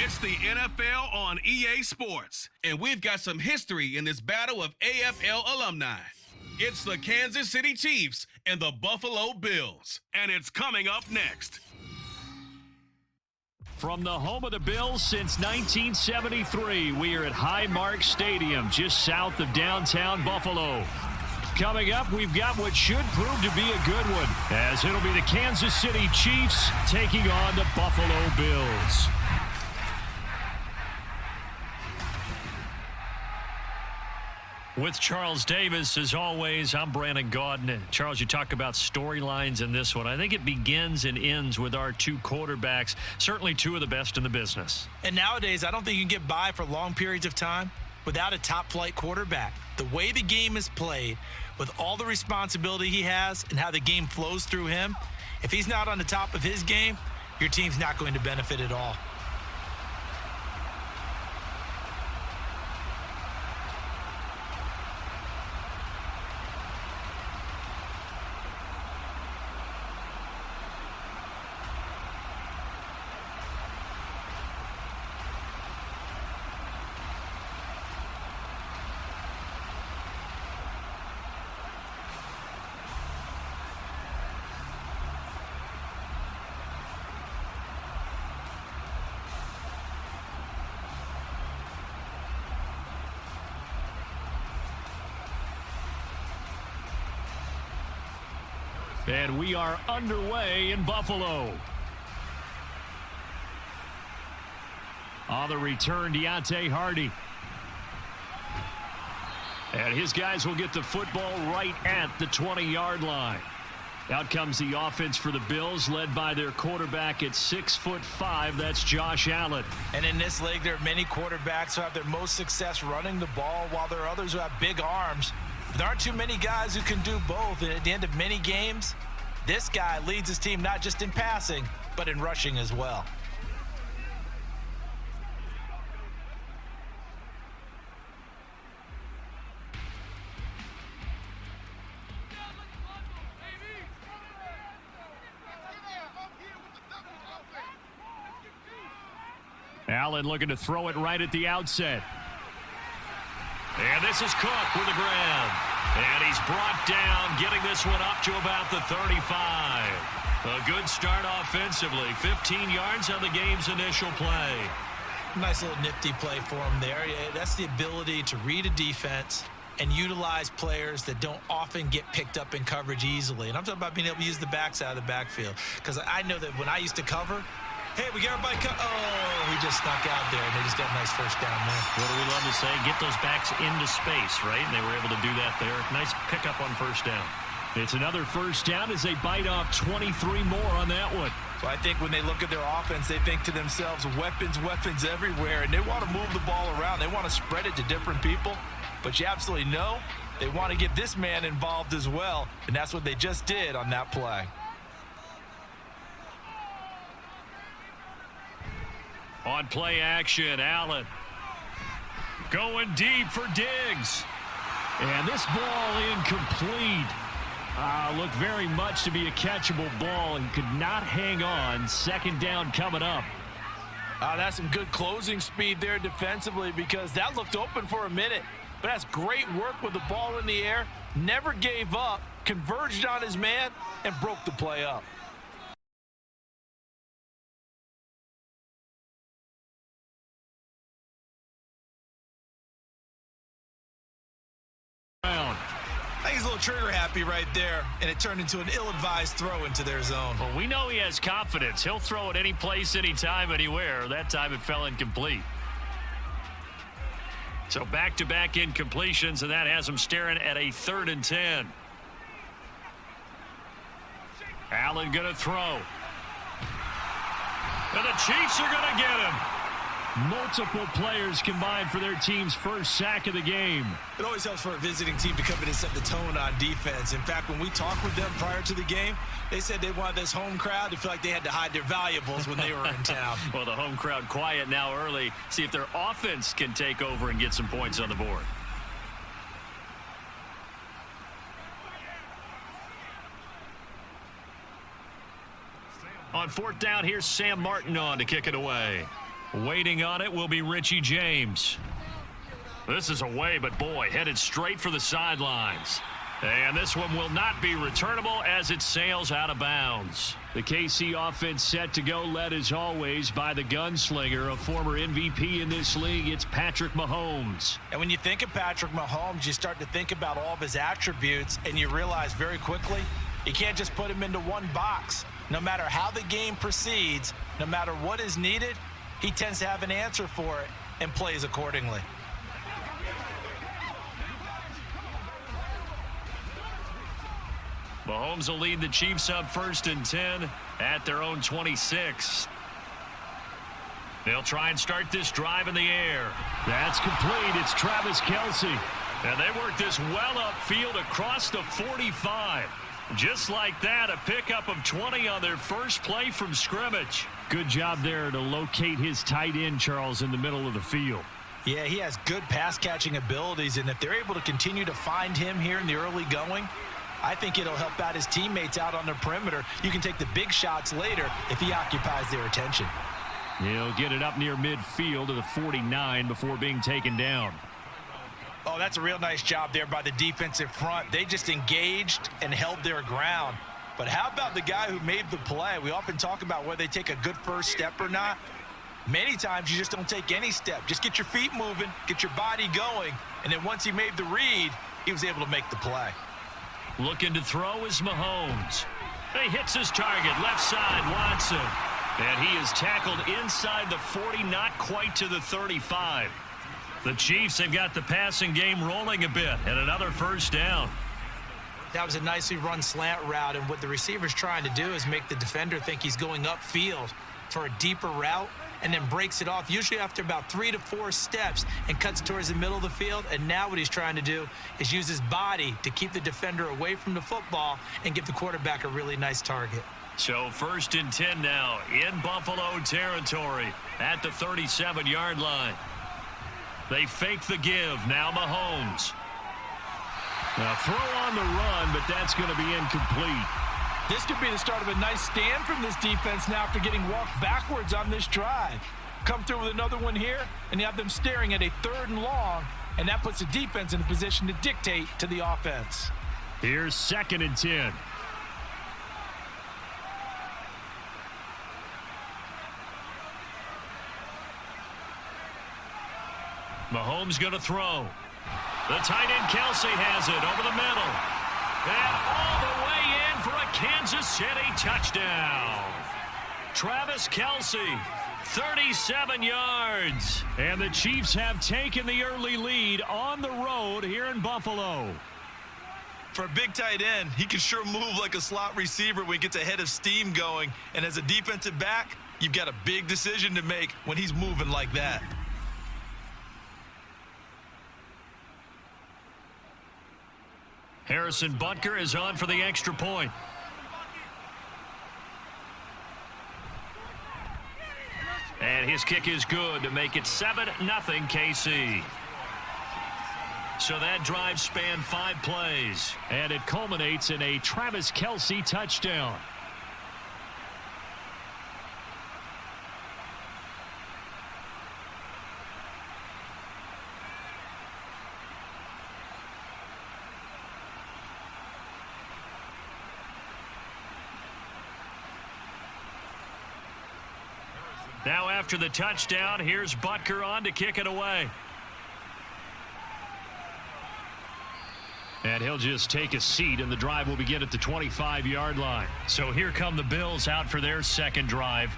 It's the NFL on EA Sports, and we've got some history in this battle of AFL alumni. It's the Kansas City Chiefs and the Buffalo Bills, and it's coming up next. From the home of the Bills since 1973, we are at Highmark Stadium, just south of downtown Buffalo. Coming up, we've got what should prove to be a good one, as it'll be the Kansas City Chiefs taking on the Buffalo Bills. With Charles Davis, as always, I'm Brandon Gaudin. Charles, you talk about storylines in this one. I think it begins and ends with our two quarterbacks, certainly two of the best in the business. And nowadays, I don't think you can get by for long periods of time without a top-flight quarterback. The way the game is played, with all the responsibility he has and how the game flows through him, if he's not on the top of his game, your team's not going to benefit at all. And we are underway in Buffalo. On the return, Deontay Hardy. And his guys will get the football right at the 20-yard line. Out comes the offense for the Bills, led by their quarterback at 6'5". That's Josh Allen. And in this league, there are many quarterbacks who have their most success running the ball, while there are others who have big arms. There aren't too many guys who can do both, and at the end of many games, this guy leads his team not just in passing, but in rushing as well. Allen looking to throw it right at the outset. And this is Cook with the ground. And he's brought down, getting this one up to about the 35. A good start offensively. 15 yards on the game's initial play. Nice little nifty play for him there. That's the ability to read a defense and utilize players that don't often get picked up in coverage easily. And I'm talking about being able to use the backside of the backfield. Because I know that when I used to cover, hey, we got everybody he just snuck out there, and they just got a nice first down there. What do we love to say? Get those backs into space, right? And they were able to do that there. Nice pickup on first down. It's another first down as they bite off 23 more on that one. So I think when they look at their offense, they think to themselves, weapons everywhere, and they want to move the ball around. They want to spread it to different people, but you absolutely know they want to get this man involved as well, and that's what they just did on that play. On play action, Allen going deep for Diggs. And this ball incomplete. Looked very much to be a catchable ball and could not hang on. Second down coming up. That's some good closing speed there defensively, because that looked open for a minute. But that's great work with the ball in the air. Never gave up, converged on his man, and broke the play up. I think he's a little trigger happy right there, and it turned into an ill-advised throw into their zone. Well, we know he has confidence. He'll throw it any place, anytime, anywhere. That time it fell incomplete. So back-to-back incompletions, and that has him staring at a 3rd and 10. Allen going to throw. And the Chiefs are going to get him. Multiple players combined for their team's first sack of the game. It always helps for a visiting team to come in and set the tone on defense. In fact, when we talked with them prior to the game, they said they wanted this home crowd to feel like they had to hide their valuables when they were in town. Well, the home crowd quiet now early. See if their offense can take over and get some points on the board. On 4th down, here's Sam Martin on to kick it away. Waiting on it will be Richie James. This is away, but boy, headed straight for the sidelines. And this one will not be returnable as it sails out of bounds. The KC offense set to go, led as always by the gunslinger, a former MVP in this league. It's Patrick Mahomes. And when you think of Patrick Mahomes, you start to think about all of his attributes, and you realize very quickly you can't just put him into one box. No matter how the game proceeds, no matter what is needed, he tends to have an answer for it and plays accordingly. Mahomes will lead the Chiefs up 1st and 10 at their own 26. They'll try and start this drive in the air. That's complete. It's Travis Kelce. And they work this well upfield across the 45. Just like that, a pickup of 20 on their first play from scrimmage. Good job there to locate his tight end, Charles, in the middle of the field. Yeah, he has good pass-catching abilities, and if they're able to continue to find him here in the early going, I think it'll help out his teammates out on the perimeter. You can take the big shots later if he occupies their attention. He'll get it up near midfield to the 49 before being taken down. Oh, that's a real nice job there by the defensive front. They just engaged and held their ground. But how about the guy who made the play? We often talk about whether they take a good first step or not. Many times you just don't take any step. Just get your feet moving, get your body going, and then once he made the read, he was able to make the play. Looking to throw is Mahomes. He hits his target, left side, Watson. And he is tackled inside the 40, not quite to the 35. The Chiefs have got the passing game rolling a bit, and another first down. That was a nicely run slant route, and what the receiver's trying to do is make the defender think he's going upfield for a deeper route, and then breaks it off, usually after about 3 to 4 steps, and cuts towards the middle of the field. And now what he's trying to do is use his body to keep the defender away from the football and give the quarterback a really nice target. So 1st and 10 now in Buffalo territory at the 37-yard line. They fake the give. Now Mahomes. Now throw on the run, but that's going to be incomplete. This could be the start of a nice stand from this defense now after getting walked backwards on this drive. Come through with another one here, and you have them staring at a 3rd and long, and that puts the defense in a position to dictate to the offense. Here's 2nd and 10. Mahomes going to throw. The tight end Kelce has it over the middle. And all the way in for a Kansas City touchdown. Travis Kelce, 37 yards. And the Chiefs have taken the early lead on the road here in Buffalo. For a big tight end, he can sure move like a slot receiver when he gets a head of steam going. And as a defensive back, you've got a big decision to make when he's moving like that. Harrison Butker is on for the extra point. And his kick is good to make it 7-0 KC. So that drive spanned 5 plays. And it culminates in a Travis Kelce touchdown. Now after the touchdown, here's Butker on to kick it away. And he'll just take a seat, and the drive will begin at the 25-yard line. So here come the Bills out for their second drive.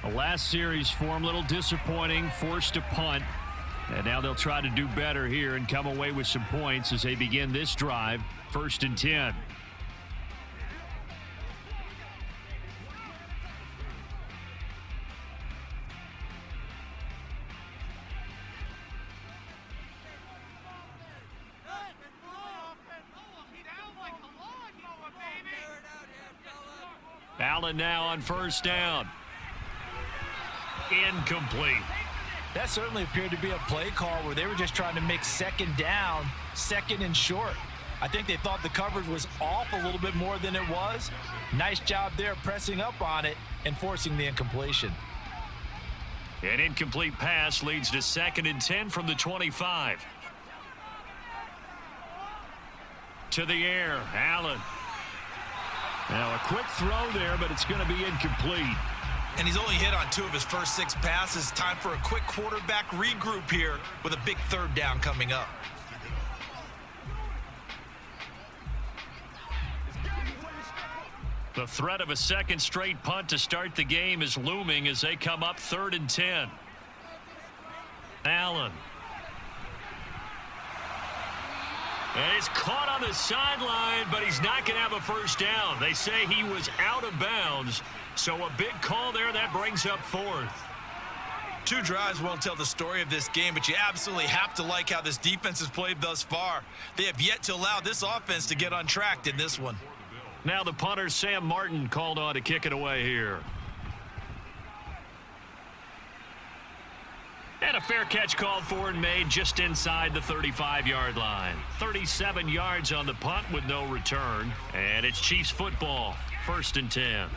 The last series for him, a little disappointing, forced to punt. And now they'll try to do better here and come away with some points as they begin this drive, 1st and 10. Allen now on 1st down. Incomplete. That certainly appeared to be a play call where they were just trying to make 2nd down, 2nd and short. I think they thought the coverage was off a little bit more than it was. Nice job there pressing up on it and forcing the incompletion. An incomplete pass leads to 2nd and 10 from the 25. To the air, Allen. Now a quick throw there, but it's going to be incomplete. And he's only hit on 2 of his first 6 passes. Time for a quick quarterback regroup here with a big 3rd down coming up. The threat of a 2nd straight punt to start the game is looming as they come up 3rd and 10. Allen. And he's caught on the sideline, but he's not going to have a first down. They say he was out of bounds, so a big call there that brings up 4th. 2 drives won't tell the story of this game, but you absolutely have to like how this defense has played thus far. They have yet to allow this offense to get untracked in this one. Now the punter, Sam Martin, called on to kick it away here. And a fair catch called for and made just inside the 35-yard line. 37 yards on the punt with no return. And it's Chiefs football, 1st and 10.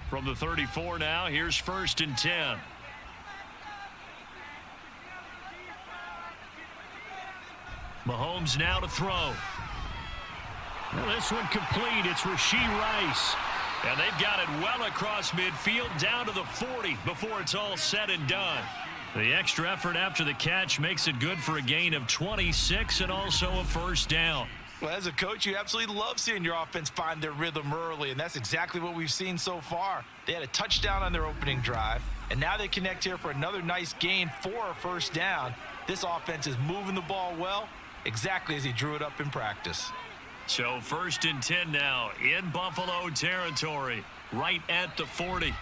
From the 34 now, here's 1st and 10. Mahomes now to throw. Well, this one complete. It's Rashee Rice. And they've got it well across midfield down to the 40 before it's all said and done. The extra effort after the catch makes it good for a gain of 26 and also a first down. Well, as a coach, you absolutely love seeing your offense find their rhythm early, and that's exactly what we've seen so far. They had a touchdown on their opening drive, and now they connect here for another nice gain for a first down. This offense is moving the ball well, exactly as he drew it up in practice. So 1st and 10 now in Buffalo territory, right at the 40.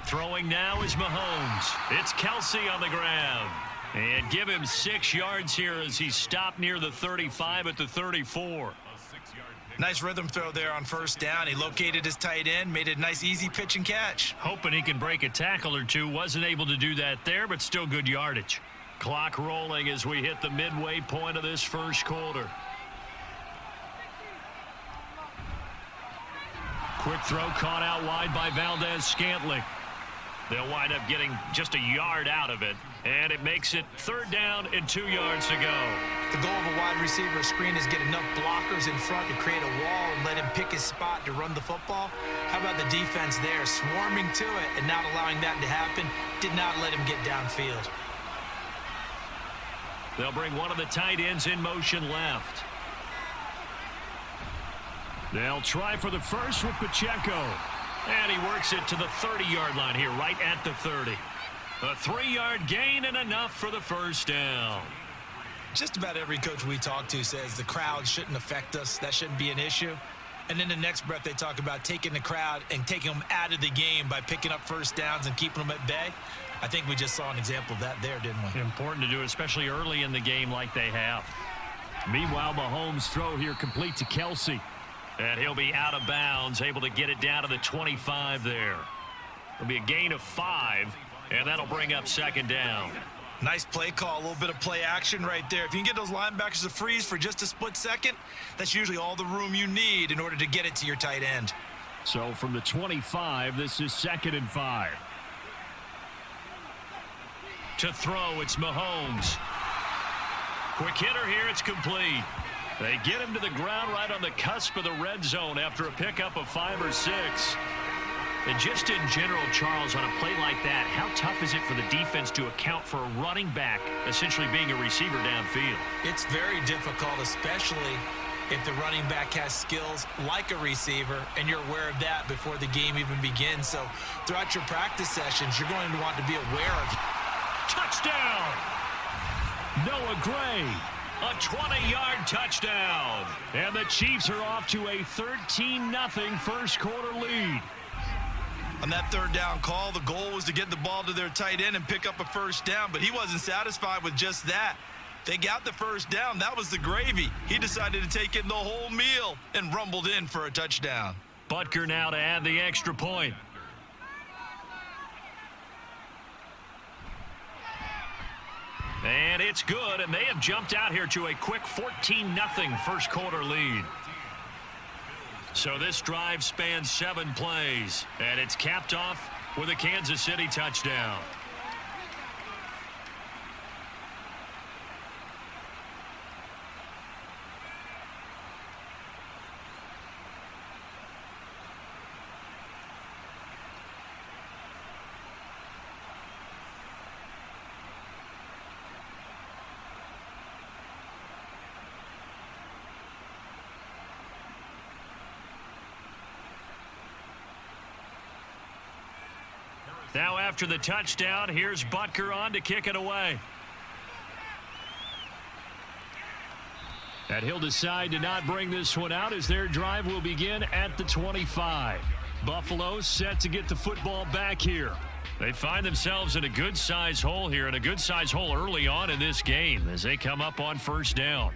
Throwing now is Mahomes. It's Kelsey on the ground. And give him 6 yards here as he stopped near the 35 at the 34. Nice rhythm throw there on first down. He located his tight end, made it a nice easy pitch and catch. Hoping he can break a tackle or two. Wasn't able to do that there, but still good yardage. Clock rolling as we hit the midway point of this first quarter. Quick throw caught out wide by Valdez-Scantling. They'll wind up getting just a yard out of it, and it makes it 3rd down and 2 yards to go. The goal of a wide receiver screen is get enough blockers in front to create a wall and let him pick his spot to run the football. How about the defense there, swarming to it and not allowing that to happen? Did not let him get downfield. They'll bring one of the tight ends in motion left. They'll try for the first with Pacheco. And he works it to the 30-yard line here, right at the 30. A 3-yard gain and enough for the first down. Just about every coach we talk to says the crowd shouldn't affect us. That shouldn't be an issue. And then the next breath they talk about taking the crowd and taking them out of the game by picking up first downs and keeping them at bay. I think we just saw an example of that there, didn't we? Important to do, especially early in the game like they have. Meanwhile, Mahomes' throw here complete to Kelsey. And he'll be out of bounds, able to get it down to the 25 there. It'll be a gain of 5, and that'll bring up 2nd down. Nice play call, a little bit of play action right there. If you can get those linebackers to freeze for just a split second, that's usually all the room you need in order to get it to your tight end. So from the 25, this is 2nd and 5. To throw, it's Mahomes. Quick hitter here, it's complete. They get him to the ground right on the cusp of the red zone after a pickup of 5 or 6. And just in general, Charles, on a play like that, how tough is it for the defense to account for a running back essentially being a receiver downfield? It's very difficult, especially if the running back has skills like a receiver, and you're aware of that before the game even begins. So throughout your practice sessions, you're going to want to be aware of. Touchdown! Noah Gray. A 20-yard touchdown. And the Chiefs are off to a 13-0 first quarter lead. On that 3rd down call, the goal was to get the ball to their tight end and pick up a first down, but he wasn't satisfied with just that. They got the first down. That was the gravy. He decided to take in the whole meal and rumbled in for a touchdown. Butker now to add the extra point. And it's good, and they have jumped out here to a quick 14-0 first quarter lead. So this drive spans 7 plays, and it's capped off with a Kansas City touchdown. Now after the touchdown, here's Butker on to kick it away. And he'll decide to not bring this one out as their drive will begin at the 25. Buffalo set to get the football back here. They find themselves in a good-sized hole here, and a good-sized hole early on in this game as they come up on first down.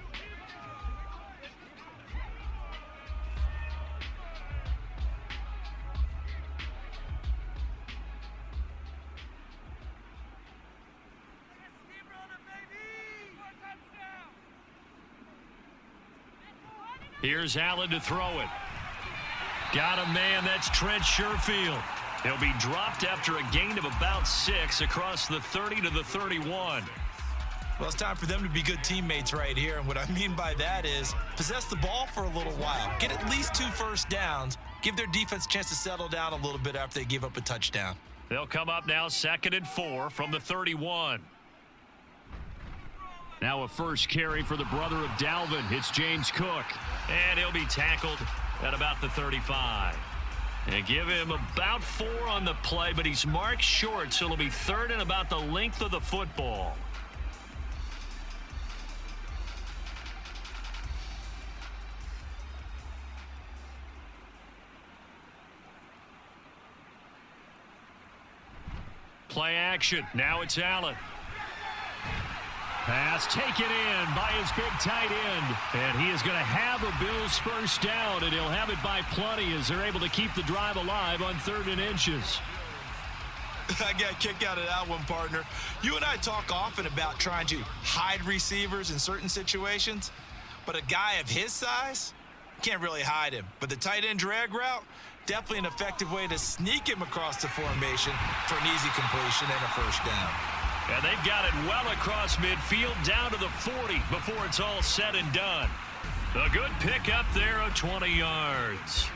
Here's Allen to throw it. Got a man, that's Trent Sherfield. He'll be dropped after a gain of about 6 across the 30 to the 31. Well, it's time for them to be good teammates right here. And what I mean by that is possess the ball for a little while. Get at least 2 first downs. Give their defense a chance to settle down a little bit after they give up a touchdown. They'll come up now 2nd and 4 from the 31. Now a first carry for the brother of Dalvin. It's James Cook. And he'll be tackled at about the 35. And give him about 4 on the play, but he's marked short, so it'll be 3rd and about the length of the football. Play action. Now it's Allen. Pass taken in by his big tight end. And he is going to have a Bills first down, and he'll have it by plenty as they're able to keep the drive alive on 3rd and inches. I got a kick out of that one, partner. You and I talk often about trying to hide receivers in certain situations, but a guy of his size can't really hide him. But the tight end drag route, definitely an effective way to sneak him across the formation for an easy completion and a first down. And they've got it well across midfield down to the 40 before it's all said and done. A good pickup there of 20 yards.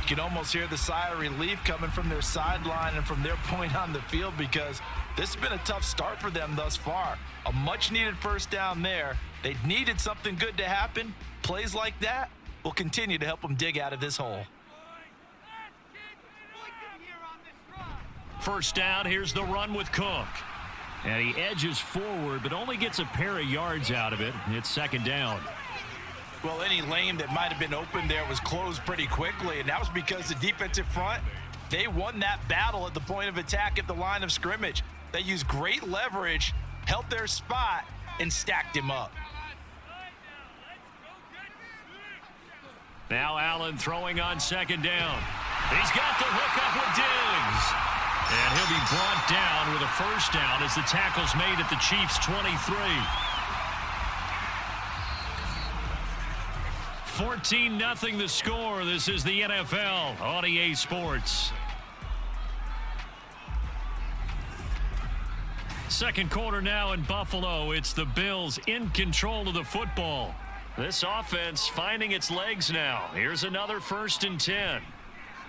You can almost hear the sigh of relief coming from their sideline and from their point on the field because this has been a tough start for them thus far. A much-needed first down there. They needed something good to happen. Plays like that will continue to help them dig out of this hole. First down, here's the run with Cook. And he edges forward, but only gets a pair of yards out of it. It's 2nd down. Well, any lane that might have been open there was closed pretty quickly, and that was because the defensive front, they won that battle at the point of attack at the line of scrimmage. They used great leverage, held their spot, and stacked him up. Now Allen throwing on 2nd down. He's got the hook up with Diggs. And he'll be brought down with a first down as the tackle's made at the Chiefs' 23. 14-0 the score. This is the NFL on EA Sports. Second quarter now in Buffalo. It's the Bills in control of the football. This offense finding its legs now. Here's another 1st and 10.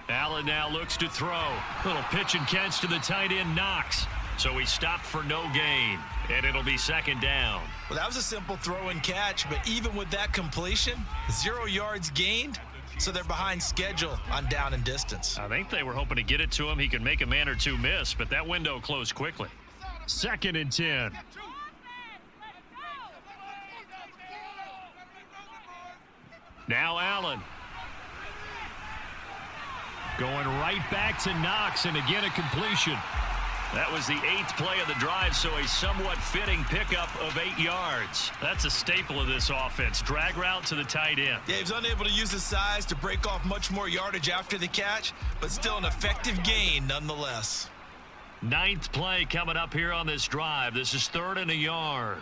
Allen now looks to throw. Little pitch and catch to the tight end, Knox. So he stopped for no gain, and it'll be 2nd down. Well, that was a simple throw and catch, but even with that completion, 0 yards gained, so they're behind schedule on down and distance. I think they were hoping to get it to him. He could make a man or two miss, but that window closed quickly. 2nd and 10. Now Allen. Going right back to Knox, and again a completion. That was the 8th play of the drive, so a somewhat fitting pickup of 8 yards. That's a staple of this offense. Drag route to the tight end. Yeah, he was unable to use his size to break off much more yardage after the catch, but still an effective gain nonetheless. Ninth play coming up here on this drive. This is 3rd and a yard.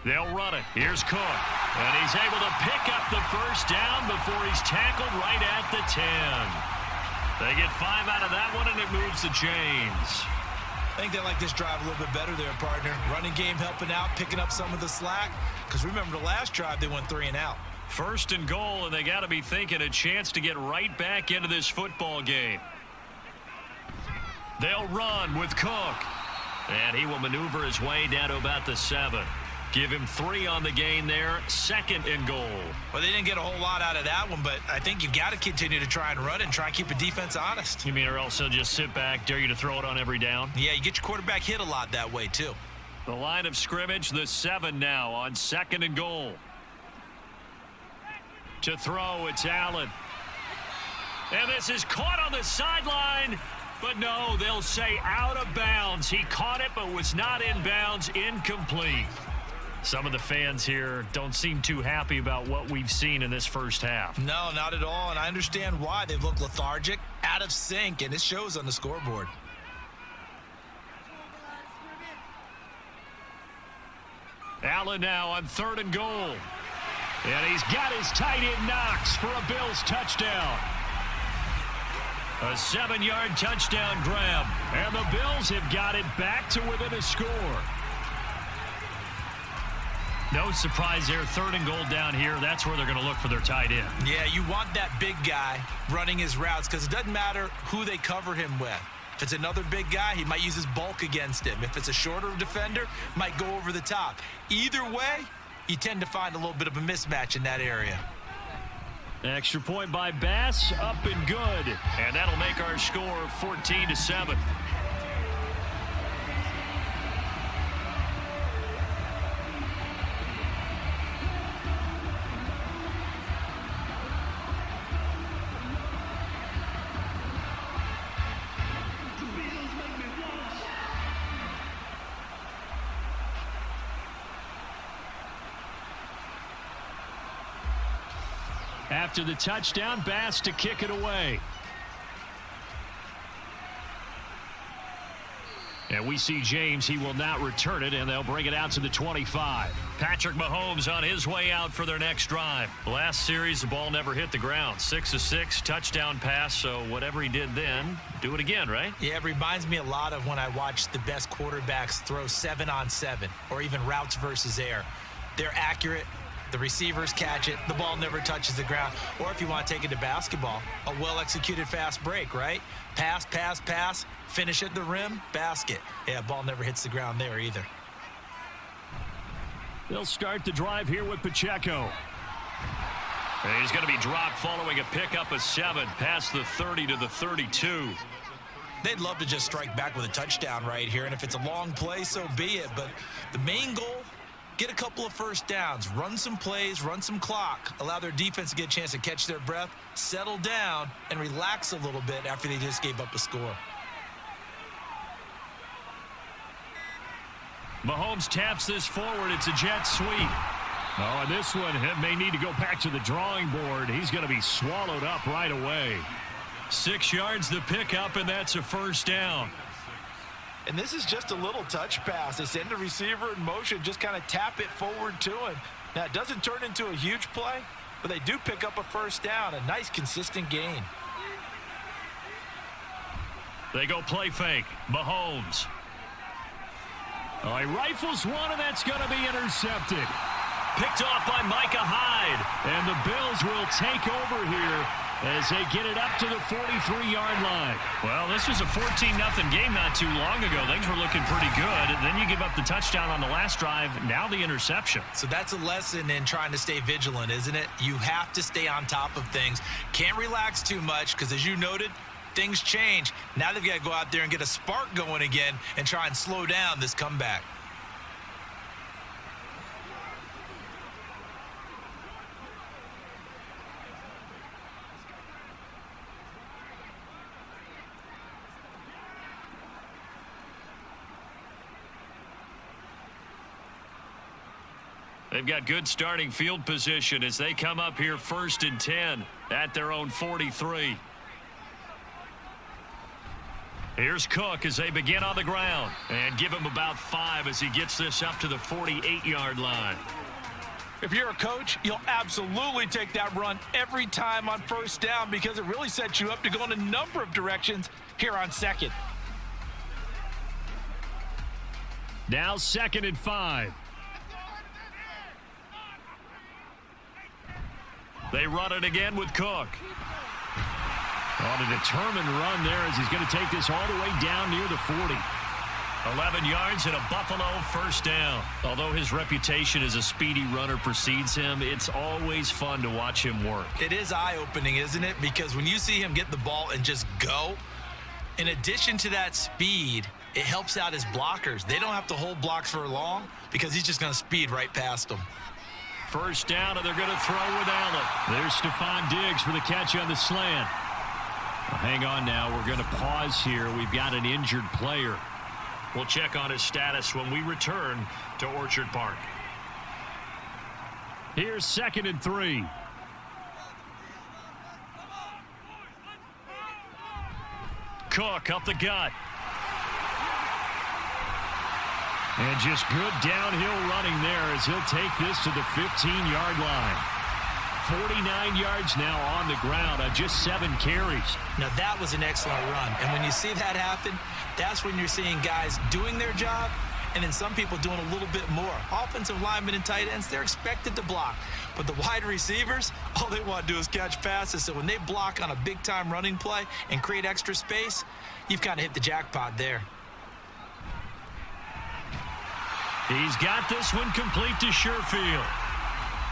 They'll run it. Here's Cook. And he's able to pick up the first down before he's tackled right at the 10. They get 5 out of that one, and it moves the chains. I think they like this drive a little bit better there, partner. Running game helping out, picking up some of the slack. Because remember the last drive, they went 3 and out. 1st and goal, and they got to be thinking a chance to get right back into this football game. They'll run with Cook. And he will maneuver his way down to about the 7. Give him 3 on the gain there. 2nd and goal. Well, they didn't get a whole lot out of that one, but I think you've got to continue to try and run and try and keep the defense honest. You mean or else they'll just sit back, dare you to throw it on every down? Yeah, you get your quarterback hit a lot that way, too. The line of scrimmage, the 7 now on 2nd and goal. To throw, it's Allen. And this is caught on the sideline, but no, they'll say out of bounds. He caught it, but was not in bounds, incomplete. Some of the fans here don't seem too happy about what we've seen in this first half. No, not at all, and I understand why. They've looked lethargic, out of sync, and it shows on the scoreboard. Allen now on 3rd and goal. And he's got his tight end Knox for a Bills touchdown. A 7-yard touchdown grab. And the Bills have got it back to within a score. No surprise there. 3rd and goal down here. That's where they're going to look for their tight end. Yeah, you want that big guy running his routes because it doesn't matter who they cover him with. If it's another big guy, he might use his bulk against him. If it's a shorter defender, might go over the top. Either way, you tend to find a little bit of a mismatch in that area. Extra point by Bass, up and good. And that'll make our score 14-7. After the touchdown, Bass to kick it away. And we see James. He will not return it, and they'll bring it out to the 25. Patrick Mahomes on his way out for their next drive. Last series, the ball never hit the ground. 6 of 6, touchdown pass, so whatever he did then, do it again, right? Yeah, it reminds me a lot of when I watch the best quarterbacks throw 7-on-7 or even routes versus air. They're accurate. The receivers catch it. The ball never touches the ground. Or if you want to take it to basketball, a well-executed fast break, right? Pass, pass, pass, finish at the rim, basket. Yeah, ball never hits the ground there either. They'll start the drive here with Pacheco. And he's going to be dropped following a pickup of 7 past the 30 to the 32. They'd love to just strike back with a touchdown right here, and if it's a long play, so be it. But the main goal, get a couple of first downs, run some plays, run some clock, allow their defense to get a chance to catch their breath, settle down, and relax a little bit after they just gave up a score. Mahomes taps this forward. It's a jet sweep. Oh, and this one may need to go back to the drawing board. He's going to be swallowed up right away. 6 yards the pickup, and that's a first down. And this is just a little touch pass. They send the receiver in motion, just kind of tap it forward to him. Now, it doesn't turn into a huge play, but they do pick up a first down, a nice, consistent gain. They go play fake. Mahomes. Oh, he rifles one, and that's going to be intercepted. Picked off by Micah Hyde. And the Bills will take over here as they get it up to the 43-yard line. Well, this was a 14-0 game not too long ago. Things were looking pretty good. And then you give up the touchdown on the last drive. Now the interception. So that's a lesson in trying to stay vigilant, isn't it? You have to stay on top of things. Can't relax too much because, as you noted, things change. Now they've got to go out there and get a spark going again and try and slow down this comeback. They've got good starting field position as they come up here 1st and 10 at their own 43. Here's Cook as they begin on the ground. And give him about 5 as he gets this up to the 48-yard line. If you're a coach, you'll absolutely take that run every time on 1st down because it really sets you up to go in a number of directions here on 2nd. Now 2nd and 5. They run it again with Cook. On a determined run there as he's going to take this all the way down near the 40. 11 yards and a Buffalo 1st down. Although his reputation as a speedy runner precedes him, it's always fun to watch him work. It is eye-opening, isn't it? Because when you see him get the ball and just go, in addition to that speed, it helps out his blockers. They don't have to hold blocks for long because he's just going to speed right past them. 1st down, and they're going to throw with Allen. There's Stephon Diggs for the catch on the slant. Well, hang on now. We're going to pause here. We've got an injured player. We'll check on his status when we return to Orchard Park. Here's 2nd and 3. Cook up the gut. And just good downhill running there as he'll take this to the 15-yard line. 49 yards now on the ground on just 7 carries. Now, that was an excellent run. And when you see that happen, that's when you're seeing guys doing their job and then some people doing a little bit more. Offensive linemen and tight ends, they're expected to block. But the wide receivers, all they want to do is catch passes. So when they block on a big-time running play and create extra space, you've kind of hit the jackpot there. He's got this one complete to Sherfield.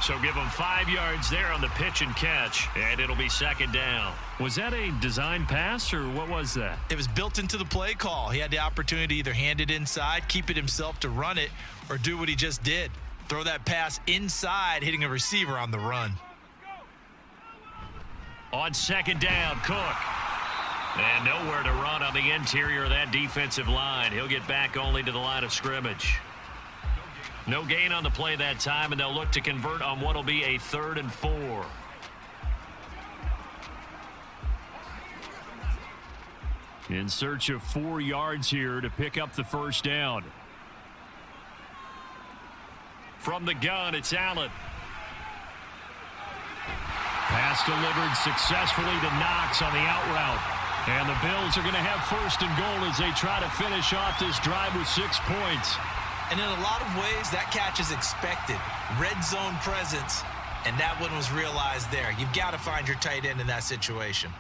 So give him 5 yards there on the pitch and catch, and it'll be 2nd down. Was that a design pass, or what was that? It was built into the play call. He had the opportunity to either hand it inside, keep it himself to run it, or do what he just did. Throw that pass inside, hitting a receiver on the run. On 2nd down, Cook. And nowhere to run on the interior of that defensive line. He'll get back only to the line of scrimmage. No gain on the play that time, and they'll look to convert on what will be a 3rd and 4. In search of 4 yards here to pick up the 1st down. From the gun, it's Allen. Pass delivered successfully to Knox on the out route. And the Bills are going to have 1st and goal as they try to finish off this drive with 6 points. And in a lot of ways, that catch is expected. Red zone presence, and that one was realized there. You've got to find your tight end in that situation.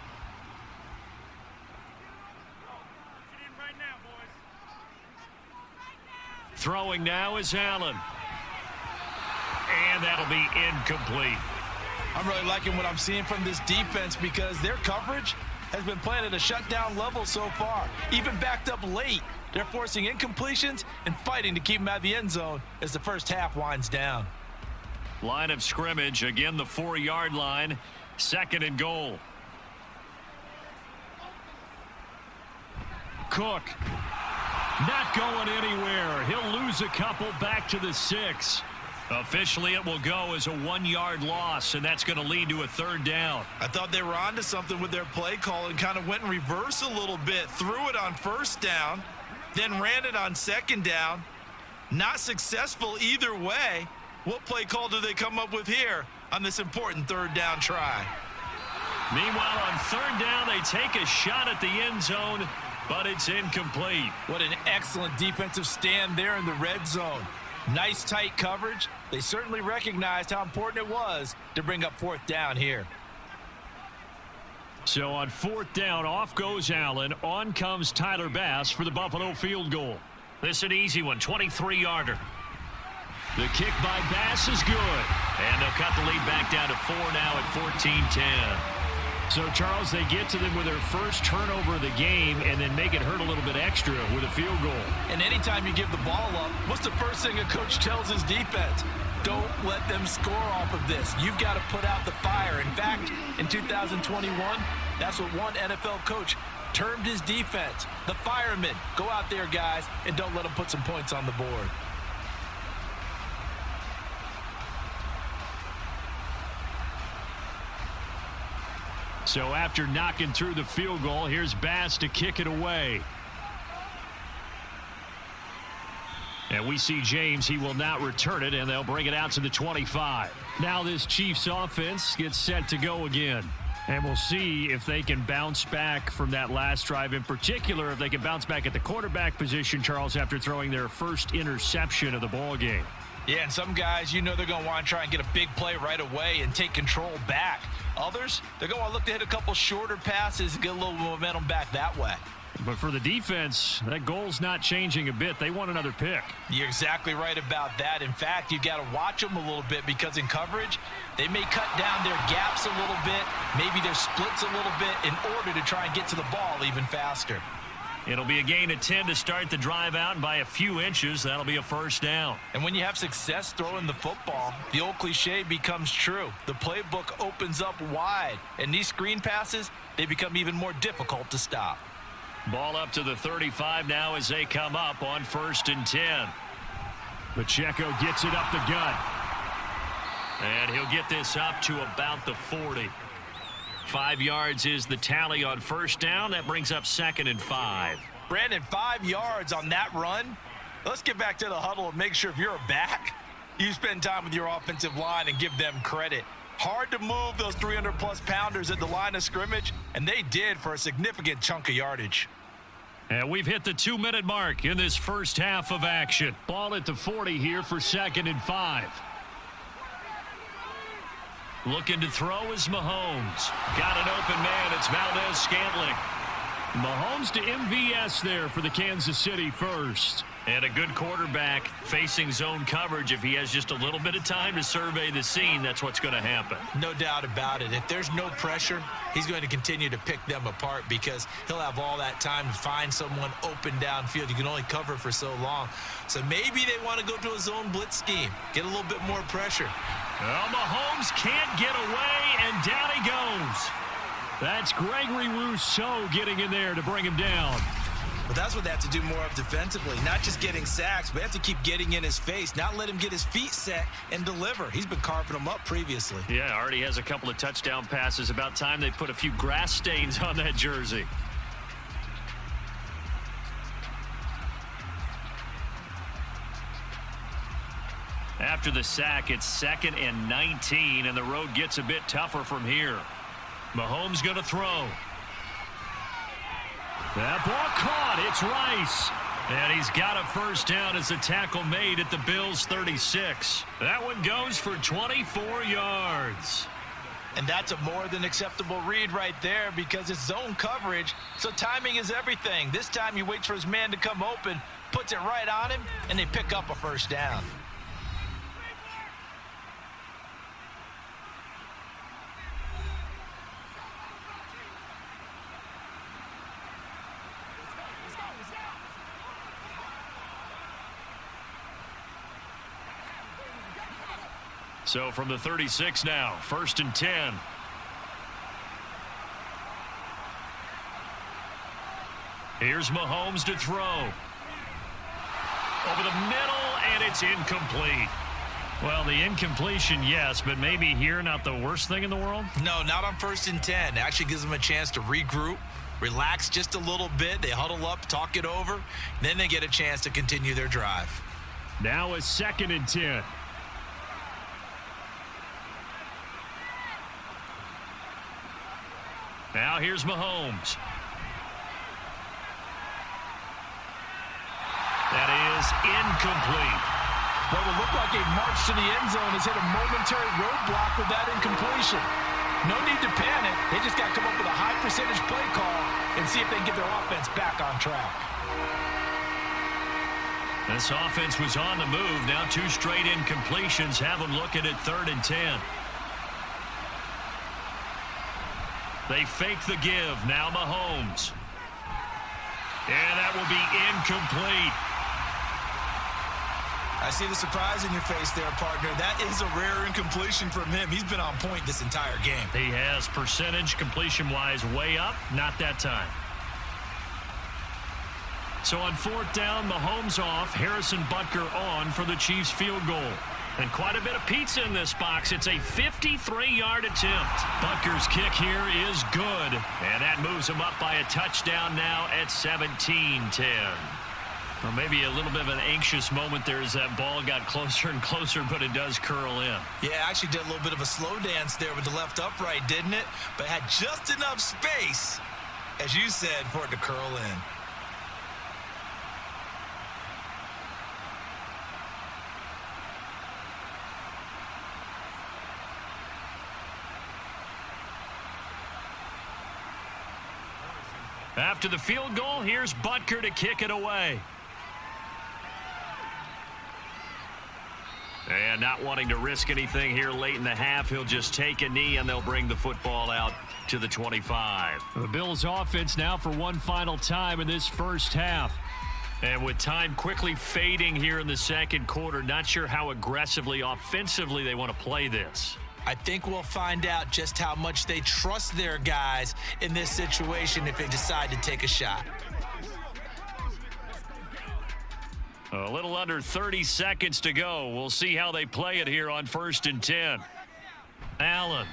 Throwing now is Allen. And that'll be incomplete. I'm really liking what I'm seeing from this defense because their coverage has been playing at a shutdown level so far. Even backed up late, they're forcing incompletions and fighting to keep them out of the end zone as the first half winds down. Line of scrimmage, again the 4-yard line, 2nd and goal. Cook not going anywhere. He'll lose a couple back to the 6. Officially, it will go as a 1-yard loss, and that's going to lead to a 3rd down. I thought they were onto something with their play call and kind of went in reverse a little bit. Threw it on 1st down, then ran it on 2nd down. Not successful either way. What play call do they come up with here on this important 3rd down try? Meanwhile, on 3rd down, they take a shot at the end zone, but it's incomplete. What an excellent defensive stand there in the red zone. Nice tight coverage. They certainly recognized how important it was to bring up 4th down here. So on 4th down, off goes Allen. On comes Tyler Bass for the Buffalo field goal. This is an easy one, 23-yarder. The kick by Bass is good. And they'll cut the lead back down to 4 now at 14-10. So, Charles, they get to them with their first turnover of the game and then make it hurt a little bit extra with a field goal. And anytime you give the ball up, what's the first thing a coach tells his defense? Don't let them score off of this. You've got to put out the fire. In fact, in 2021, that's what one NFL coach termed his defense. The firemen. Go out there, guys, and don't let them put some points on the board. So after knocking through the field goal, here's Bass to kick it away. And we see James. He will not return it, and they'll bring it out to the 25. Now this Chiefs offense gets set to go again. And we'll see if they can bounce back from that last drive. In particular, if they can bounce back at the quarterback position, Charles, after throwing their first interception of the ball game. Yeah, and some guys, they're going to want to try and get a big play right away and take control back. Others, they're going to look to hit a couple shorter passes and get a little momentum back that way. But for the defense, that goal's not changing a bit. They want another pick. You're exactly right about that. In fact, you got to watch them a little bit because in coverage, they may cut down their gaps a little bit, maybe their splits a little bit in order to try and get to the ball even faster. It'll be a gain of 10 to start the drive out, and by a few inches, that'll be a first down. And when you have success throwing the football, the old cliche becomes true. The playbook opens up wide, and these screen passes, they become even more difficult to stop. Ball up to the 35 now as they come up on 1st and 10. Pacheco gets it up the gut. And he'll get this up to about the 40. 5 yards is the tally on first down. That brings up 2nd and 5. Brandon, 5 yards on that run. Let's get back to the huddle and make sure if you're a back, you spend time with your offensive line and give them credit. Hard to move those 300-plus pounders at the line of scrimmage, and they did for a significant chunk of yardage. And we've hit the 2-minute mark in this first half of action. Ball at the 40 here for 2nd and 5. Looking to throw is Mahomes. Got an open man. It's Valdez-Scantling. Mahomes to MVS there for the Kansas City first. And a good quarterback facing zone coverage. If he has just a little bit of time to survey the scene, that's what's going to happen. No doubt about it. If there's no pressure, he's going to continue to pick them apart because he'll have all that time to find someone open downfield. You can only cover for so long. So maybe they want to go to a zone blitz scheme, get a little bit more pressure. Well, Mahomes can't get away, and down he goes. That's Gregory Rousseau getting in there to bring him down. But that's what they have to do more of defensively, not just getting sacks, but have to keep getting in his face, not let him get his feet set and deliver. He's been carving them up previously. Yeah, already has a couple of touchdown passes. About time they put a few grass stains on that jersey. After the sack, it's 2nd and 19, and the road gets a bit tougher from here. Mahomes going to throw. That ball caught. It's Rice. And he's got a first down as a tackle made at the Bills' 36. That one goes for 24 yards. And that's a more than acceptable read right there because it's zone coverage, so timing is everything. This time he waits for his man to come open, puts it right on him, and they pick up a first down. So from the 36 now, 1st and 10. Here's Mahomes to throw. Over the middle, and it's incomplete. Well, the incompletion, yes, but maybe here not the worst thing in the world? No, not on 1st and 10. It actually gives them a chance to regroup, relax just a little bit. They huddle up, talk it over, then they get a chance to continue their drive. Now a 2nd and 10. Now here's Mahomes. That is incomplete. What would look like a march to the end zone has hit a momentary roadblock with that incompletion. No need to panic. They just got to come up with a high percentage play call and see if they can get their offense back on track. This offense was on the move. Now 2 straight incompletions have them looking at 3rd and 10. They fake the give. Now Mahomes. And that will be incomplete. I see the surprise in your face there, partner. That is a rare incompletion from him. He's been on point this entire game. He has percentage completion-wise way up. Not that time. So on 4th down, Mahomes off. Harrison Butker on for the Chiefs field goal. And quite a bit of pizza in this box. It's a 53-yard attempt. Butker's kick here is good. And that moves him up by a touchdown now at 17-10. Well, maybe a little bit of an anxious moment there as that ball got closer and closer, but it does curl in. Yeah, actually did a little bit of a slow dance there with the left upright, didn't it? But had just enough space, as you said, for it to curl in. After the field goal, here's Butker to kick it away. And not wanting to risk anything here late in the half, he'll just take a knee and they'll bring the football out to the 25. The Bills offense now for one final time in this first half. And with time quickly fading here in the second quarter, not sure how aggressively, offensively they want to play this. I think we'll find out just how much they trust their guys in this situation if they decide to take a shot. A little under 30 seconds to go. We'll see how they play it here on 1st and 10. Allen.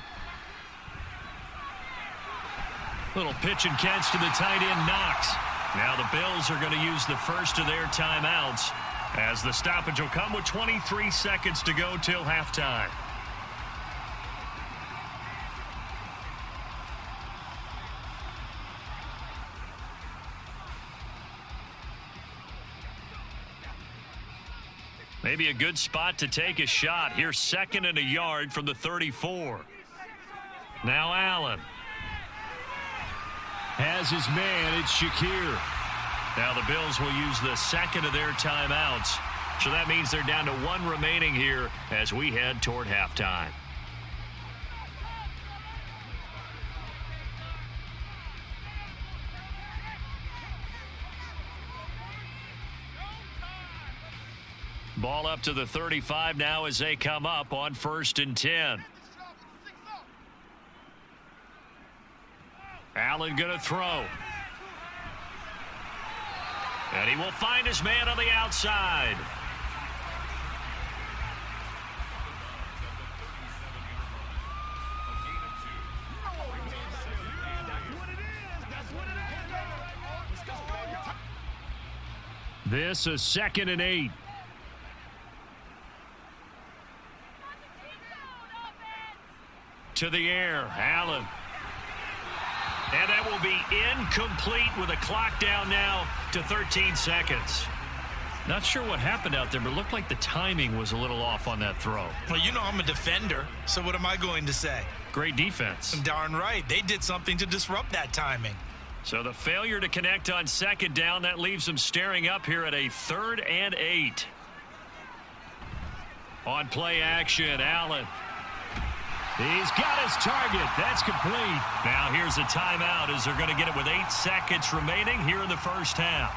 Little pitch and catch to the tight end, Knox. Now the Bills are going to use the first of their timeouts as the stoppage will come with 23 seconds to go till halftime. Maybe a good spot to take a shot. Here's 2nd and a yard from the 34. Now Allen. Has his man, it's Shakir. Now the Bills will use the second of their timeouts. So that means they're down to one remaining here as we head toward halftime. Ball up to the 35 now as they come up on 1st and 10. Allen going to throw. And he will find his man on the outside. This is 2nd and 8. To the air, Allen. And that will be incomplete with a clock down now to 13 seconds. Not sure what happened out there, but it looked like the timing was a little off on that throw. Well, you know I'm a defender, so what am I going to say? Great defense. Darn right. They did something to disrupt that timing. So the failure to connect on 2nd down, that leaves them staring up here at a 3rd and 8. On play action, Allen. He's got his target. That's complete. Now here's a timeout as they're going to get it with 8 seconds remaining here in the first half.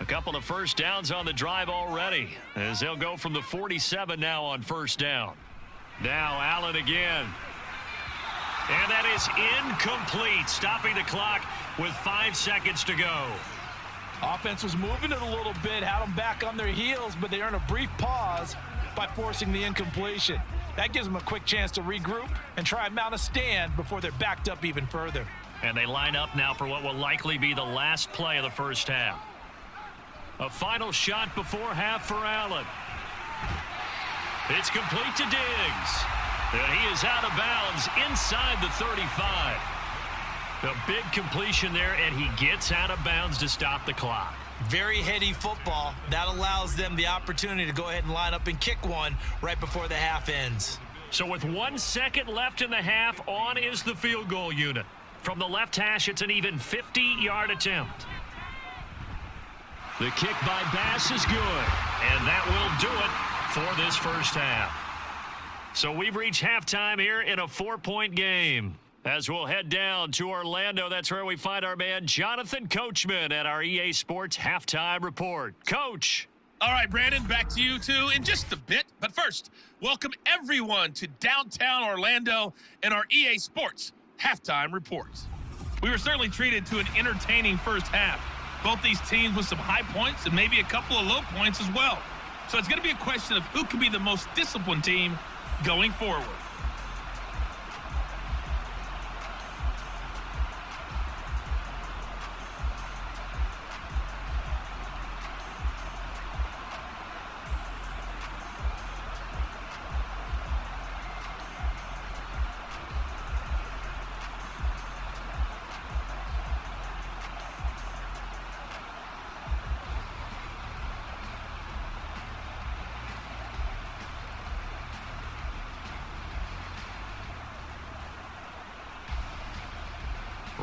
A couple of first downs on the drive already as they'll go from the 47 now on 1st down. Now Allen again. And that is incomplete, stopping the clock with 5 seconds to go. Offense was moving it a little bit, had them back on their heels, but they earned a brief pause by forcing the incompletion. That gives them a quick chance to regroup and try and mount a stand before they're backed up even further. And they line up now for what will likely be the last play of the first half. A final shot before half for Allen. It's complete to Diggs. And he is out of bounds inside the 35. A big completion there, and he gets out of bounds to stop the clock. Very heady football. That allows them the opportunity to go ahead and line up and kick one right before the half ends. So with 1 second left in the half, on is the field goal unit. From the left hash, it's an even 50-yard attempt. The kick by Bass is good, and that will do it for this first half. So we've reached halftime here in a 4-point game. As we'll head down to Orlando, that's where we find our man Jonathan Coachman at our EA Sports Halftime Report. Coach. All right, Brandon, back to you two in just a bit. But first, welcome everyone to downtown Orlando and our EA Sports Halftime Report. We were certainly treated to an entertaining first half. Both these teams with some high points and maybe a couple of low points as well. So it's going to be a question of who can be the most disciplined team going forward.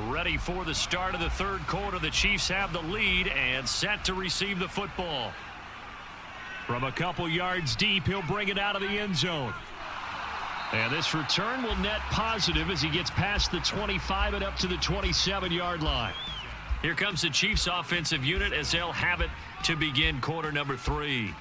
Ready for the start of the third quarter. The Chiefs have the lead and set to receive the football. From a couple yards deep, he'll bring it out of the end zone. And this return will net positive as he gets past the 25 and up to the 27-yard line. Here comes the Chiefs offensive unit as they'll have it to begin quarter number 3.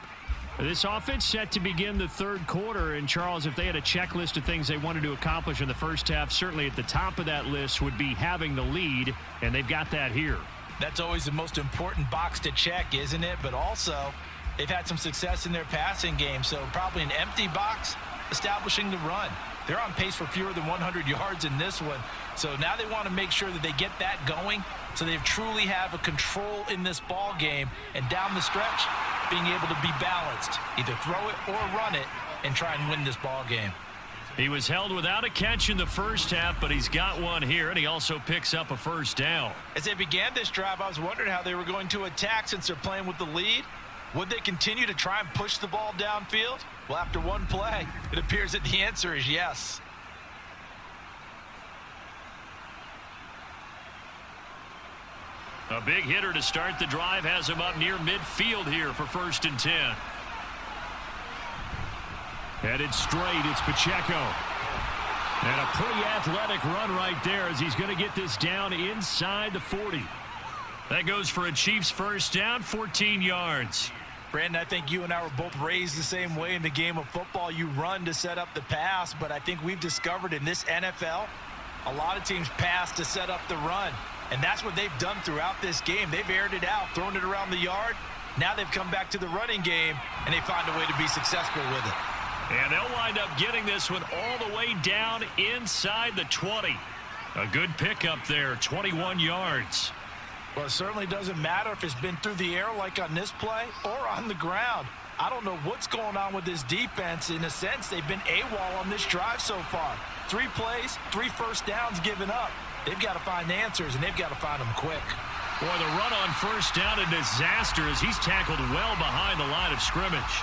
This offense set to begin the third quarter. And, Charles, if they had a checklist of things they wanted to accomplish in the first half, certainly at the top of that list would be having the lead, and they've got that here. That's always the most important box to check, isn't it? But also, they've had some success in their passing game, so probably an empty box establishing the run. They're on pace for fewer than 100 yards in this one, so now they want to make sure that they get that going so they truly have a control in this ball game, and down the stretch, being able to be balanced, either throw it or run it, and try and win this ball game. He was held without a catch in the first half, but he's got one here, and he also picks up a first down. As they began this drive, I was wondering how they were going to attack since they're playing with the lead. Would they continue to try and push the ball downfield? Well, after one play, it appears that the answer is yes. A big hitter to start the drive has him up near midfield here for 1st and 10. Headed straight, it's Pacheco. And a pretty athletic run right there as he's going to get this down inside the 40. That goes for a Chiefs first down, 14 yards. Brandon, I think you and I were both raised the same way in the game of football. You run to set up the pass, but I think we've discovered in this NFL, a lot of teams pass to set up the run. And that's what they've done throughout this game. They've aired it out, thrown it around the yard. Now they've come back to the running game, and they find a way to be successful with it. And they'll wind up getting this one all the way down inside the 20. A good pickup there, 21 yards. Well, it certainly doesn't matter if it's been through the air like on this play or on the ground. I don't know what's going on with this defense. In a sense, they've been AWOL on this drive so far. 3 plays, 3 first downs given up. They've got to find answers, and they've got to find them quick. Boy, the run on first down, a disaster as he's tackled well behind the line of scrimmage.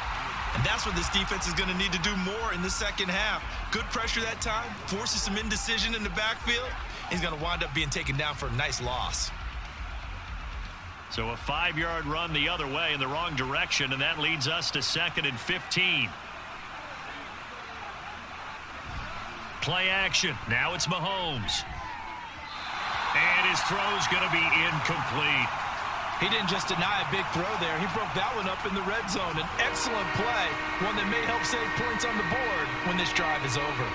And that's what this defense is going to need to do more in the second half. Good pressure that time, forces some indecision in the backfield. He's going to wind up being taken down for a nice loss. So a 5-yard run the other way in the wrong direction, and that leads us to 2nd and 15. Play action. Now it's Mahomes. And his throw's going to be incomplete. He didn't just deny a big throw there. He broke that one up in the red zone. An excellent play, one that may help save points on the board when this drive is over.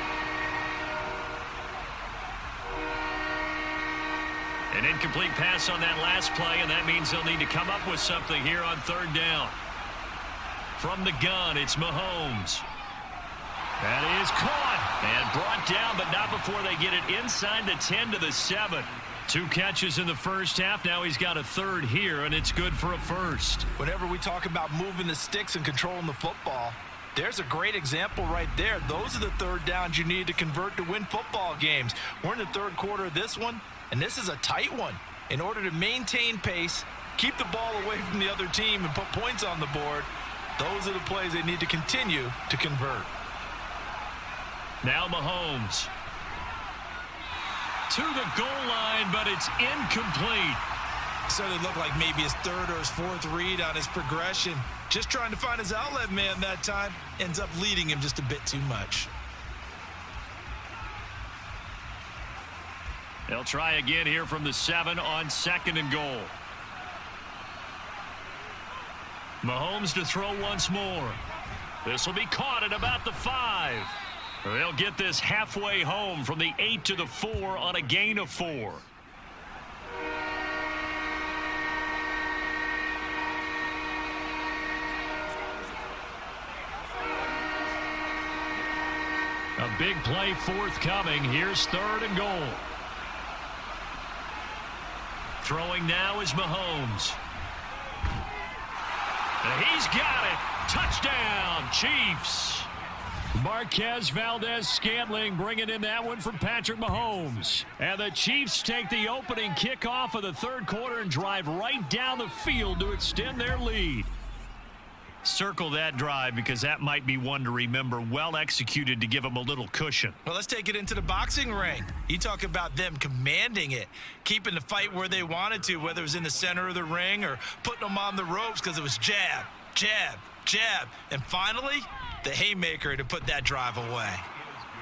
An incomplete pass on that last play, and that means they'll need to come up with something here on 3rd down. From the gun, it's Mahomes. That is caught and brought down, but not before they get it inside the 10 to the 7. 2 catches in the first half. Now he's got a 3rd here, and it's good for a 1st. Whenever we talk about moving the sticks and controlling the football, there's a great example right there. Those are the 3rd downs you need to convert to win football games. We're in the 3rd quarter of this one, and this is a tight one. In order to maintain pace, keep the ball away from the other team, and put points on the board, those are the plays they need to continue to convert. Now Mahomes. To the goal line, but it's incomplete. Certainly looked like maybe his 3rd or his 4th read on his progression. Just trying to find his outlet man that time. Ends up leading him just a bit too much. They'll try again here from the 7 on 2nd and goal. Mahomes to throw once more. This will be caught at about the 5. They'll get this halfway home from the 8 to the 4 on a gain of 4. A big play forthcoming. Here's 3rd and goal. Throwing now is Mahomes. And he's got it. Touchdown, Chiefs. Marquez Valdez-Scantling bringing in that one for Patrick Mahomes. And the Chiefs take the opening kickoff of the 3rd quarter and drive right down the field to extend their lead. Circle that drive because that might be one to remember. Well executed to give them a little cushion. Well, let's take it into the boxing ring. You talk about them commanding it, keeping the fight where they wanted to, whether it was in the center of the ring or putting them on the ropes because it was jab, jab, jab. And finally, the haymaker to put that drive away.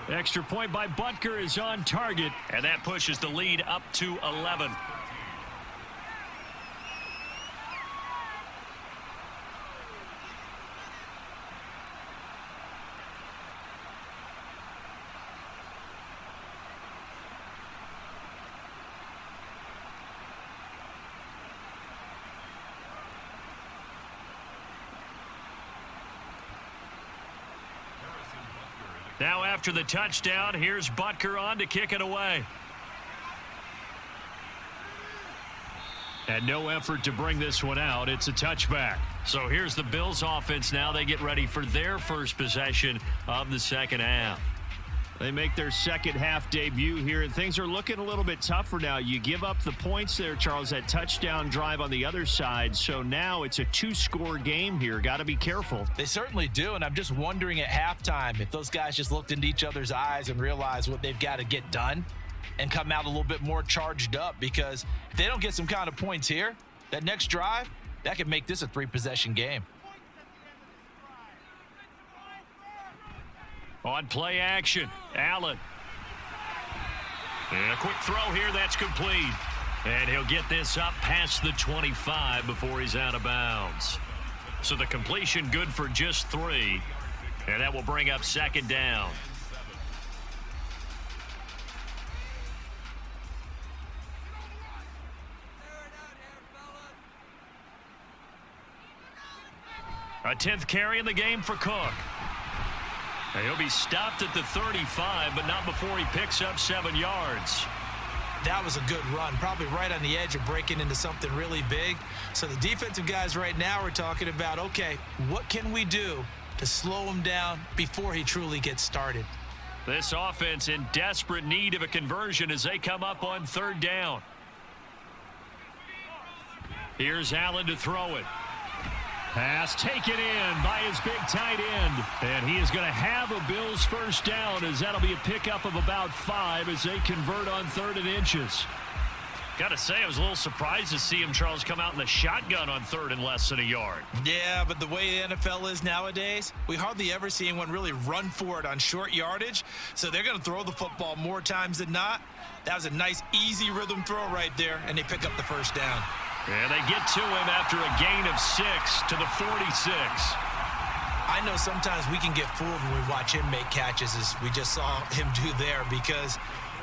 Extra point by Butker is on target, and that pushes the lead up to 11. Now after the touchdown, here's Butker on to kick it away. And no effort to bring this one out. It's a touchback. So here's the Bills offense now. They get ready for their first possession of the second half. They make their second half debut here, and things are looking a little bit tougher now. You give up the points there, Charles, that touchdown drive on the other side. So now it's a 2-score game here. Got to be careful. They certainly do, and I'm just wondering at halftime if those guys just looked into each other's eyes and realized what they've got to get done and come out a little bit more charged up, because if they don't get some kind of points here, that next drive, that could make this a 3-possession game. On play action, Allen. And a quick throw here, that's complete. And he'll get this up past the 25 before he's out of bounds. So the completion good for just 3. And that will bring up second down. A 10th carry in the game for Cook. And he'll be stopped at the 35, but not before he picks up 7 yards. That was a good run, probably right on the edge of breaking into something really big. So the defensive guys right now are talking about, okay, what can we do to slow him down before he truly gets started? This offense in desperate need of a conversion as they come up on 3rd down. Here's Allen to throw it. Pass taken in by his big tight end. And he is going to have a Bills first down, as that'll be a pickup of about 5 as they convert on 3rd and inches. Got to say, I was a little surprised to see him, Charles, come out in the shotgun on 3rd and less than a yard. Yeah, but the way the NFL is nowadays, we hardly ever see anyone really run for it on short yardage. So they're going to throw the football more times than not. That was a nice, easy rhythm throw right there, and they pick up the first down. And they get to him after a gain of 6 to the 46. I know sometimes we can get fooled when we watch him make catches, as we just saw him do there, because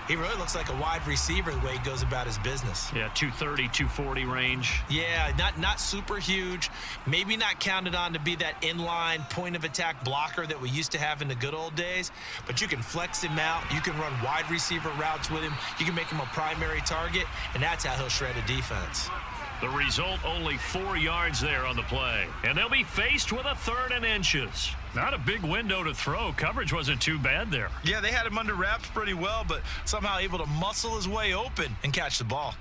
he really looks like a wide receiver the way he goes about his business. Yeah, 230, 240 range. Yeah, not super huge. Maybe not counted on to be that inline point-of-attack blocker that we used to have in the good old days, but you can flex him out. You can run wide receiver routes with him. You can make him a primary target, and that's how he'll shred a defense. The result, only 4 yards there on the play. And they'll be faced with a 3rd and inches. Not a big window to throw. Coverage wasn't too bad there. Yeah, they had him under wraps pretty well, but somehow able to muscle his way open and catch the ball.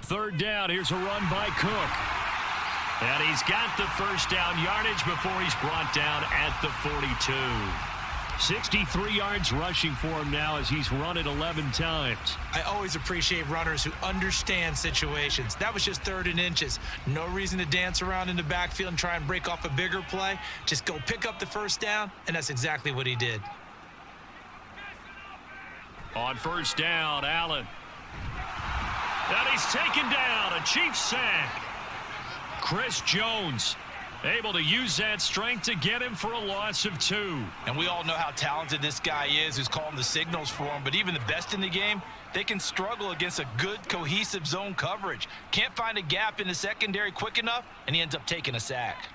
Third down, here's a run by Cook. And he's got the first down yardage before he's brought down at the 42. 63 yards rushing for him now as he's run it 11 times. I always appreciate runners who understand situations. That was just 3rd and inches. No reason to dance around in the backfield and try and break off a bigger play. Just go pick up the first down, and that's exactly what he did. On first down, Allen. And he's taken down. A Chiefs sack. Chris Jones able to use that strength to get him for a loss of 2. And we all know how talented this guy is who's calling the signals for him. But even the best in the game, they can struggle against a good, cohesive zone coverage. Can't find a gap in the secondary quick enough, and he ends up taking a sack.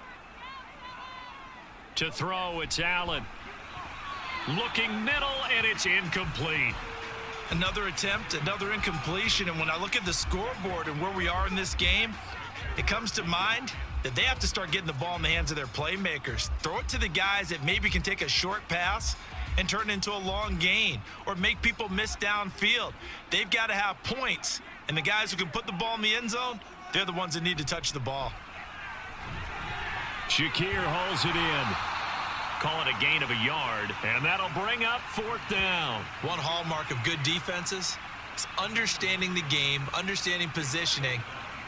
To throw, it's Allen. Looking middle, and it's incomplete. Another attempt, another incompletion. And when I look at the scoreboard and where we are in this game, it comes to mind that they have to start getting the ball in the hands of their playmakers. Throw it to the guys that maybe can take a short pass and turn it into a long gain or make people miss downfield. They've got to have points. And the guys who can put the ball in the end zone, they're the ones that need to touch the ball. Shakir hauls it in. Call it a gain of a yard, and that'll bring up 4th down. One hallmark of good defenses is understanding the game, understanding positioning,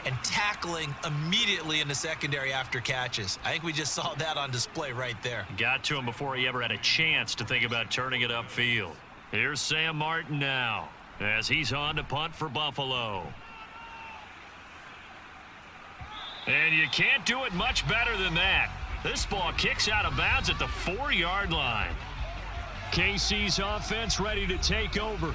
and tackling immediately in the secondary after catches. I think we just saw that on display right there. Got to him before he ever had a chance to think about turning it upfield. Here's Sam Martin now as he's on to punt for Buffalo. And you can't do it much better than that. This ball kicks out of bounds at the 4-yard line. KC's offense ready to take over.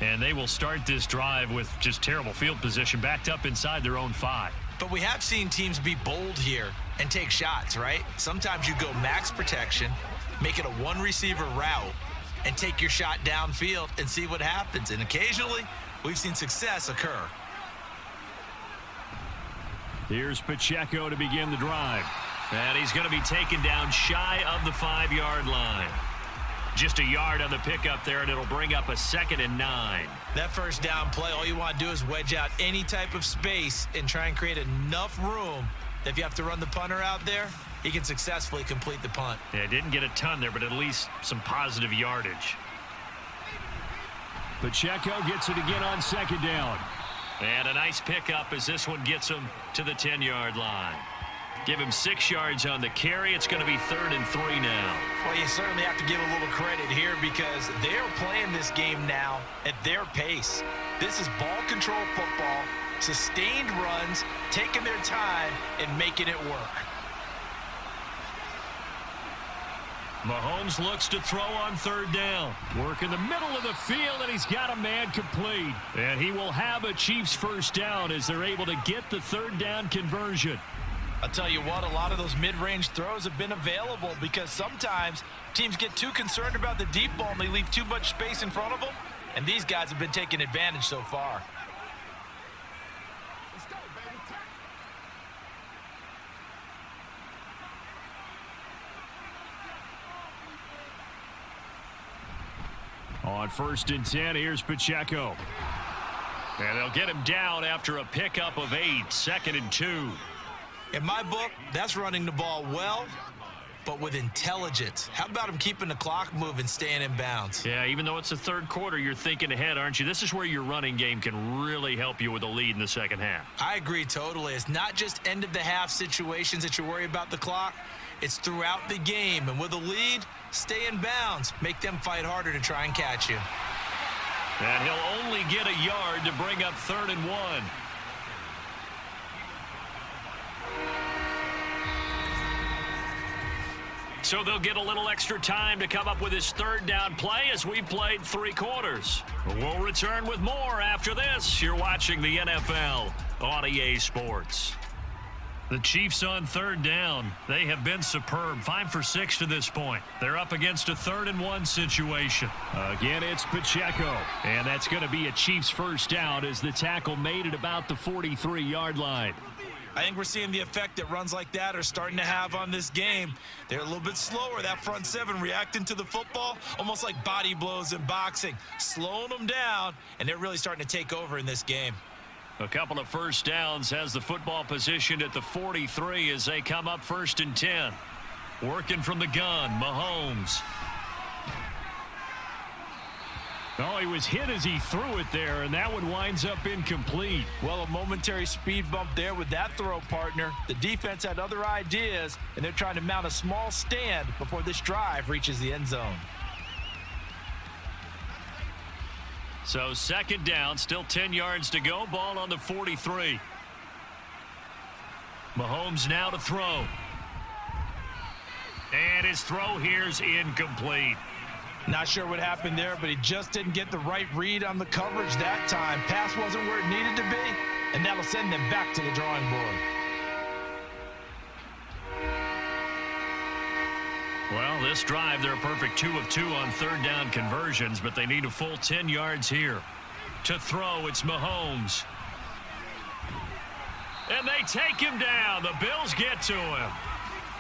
And they will start this drive with just terrible field position backed up inside their own 5. But we have seen teams be bold here and take shots, right? Sometimes you go max protection, make it a one-receiver route, and take your shot downfield and see what happens. And occasionally, we've seen success occur. Here's Pacheco to begin the drive. And he's going to be taken down shy of the 5-yard line. Just a yard on the pickup there, and it'll bring up a 2nd and 9. That first down play, all you want to do is wedge out any type of space and try and create enough room that if you have to run the punter out there, he can successfully complete the punt. Yeah, didn't get a ton there, but at least some positive yardage. Pacheco gets it again on 2nd down. And a nice pickup as this one gets him to the 10-yard line. Give him 6 yards on the carry. It's going to be 3rd and 3 now. Well, you certainly have to give a little credit here because they're playing this game now at their pace. This is ball control football, sustained runs, taking their time, and making it work. Mahomes looks to throw on 3rd down. Work in the middle of the field, and he's got a man complete. And he will have a Chiefs 1st down as they're able to get the 3rd down conversion. I'll tell you what, a lot of those mid-range throws have been available because sometimes teams get too concerned about the deep ball and they leave too much space in front of them, and these guys have been taking advantage so far. On 1st and 10, here's Pacheco. And they'll get him down after a pickup of 8, 2nd and 2. In my book, that's running the ball well, but with intelligence. How about him keeping the clock moving, staying in bounds? Yeah, even though it's the 3rd quarter, you're thinking ahead, aren't you? This is where your running game can really help you with a lead in the 2nd half. I agree totally. It's not just end-of-the-half situations that you worry about the clock. It's throughout the game. And with a lead, stay in bounds. Make them fight harder to try and catch you. And he'll only get a yard to bring up 3rd and 1. So they'll get a little extra time to come up with his 3rd down play as we've played 3 quarters. We'll return with more after this. You're watching the NFL on EA Sports. The Chiefs on 3rd down. They have been superb. 5 for 6 to this point. They're up against a 3rd and 1 situation. Again, it's Pacheco. And that's going to be a Chiefs 1st down as the tackle made it about the 43-yard line. I think we're seeing the effect that runs like that are starting to have on this game. They're a little bit slower, that front 7 reacting to the football, almost like body blows in boxing, slowing them down, and they're really starting to take over in this game. A couple of 1st downs, has the football positioned at the 43 as they come up 1st and 10. Working from the gun, Mahomes. Oh, he was hit as he threw it there, and that one winds up incomplete. Well, a momentary speed bump there with that throw, partner. The defense had other ideas, and they're trying to mount a small stand before this drive reaches the end zone. So second down, still 10 yards to go. Ball on the 43. Mahomes now to throw. And his throw here's incomplete. Not sure what happened there, but he just didn't get the right read on the coverage that time. Pass wasn't where it needed to be, and that'll send them back to the drawing board. Well, this drive, they're a perfect 2 of 2 on third down conversions, but they need a full 10 yards here. To throw, it's Mahomes. And they take him down. The Bills get to him.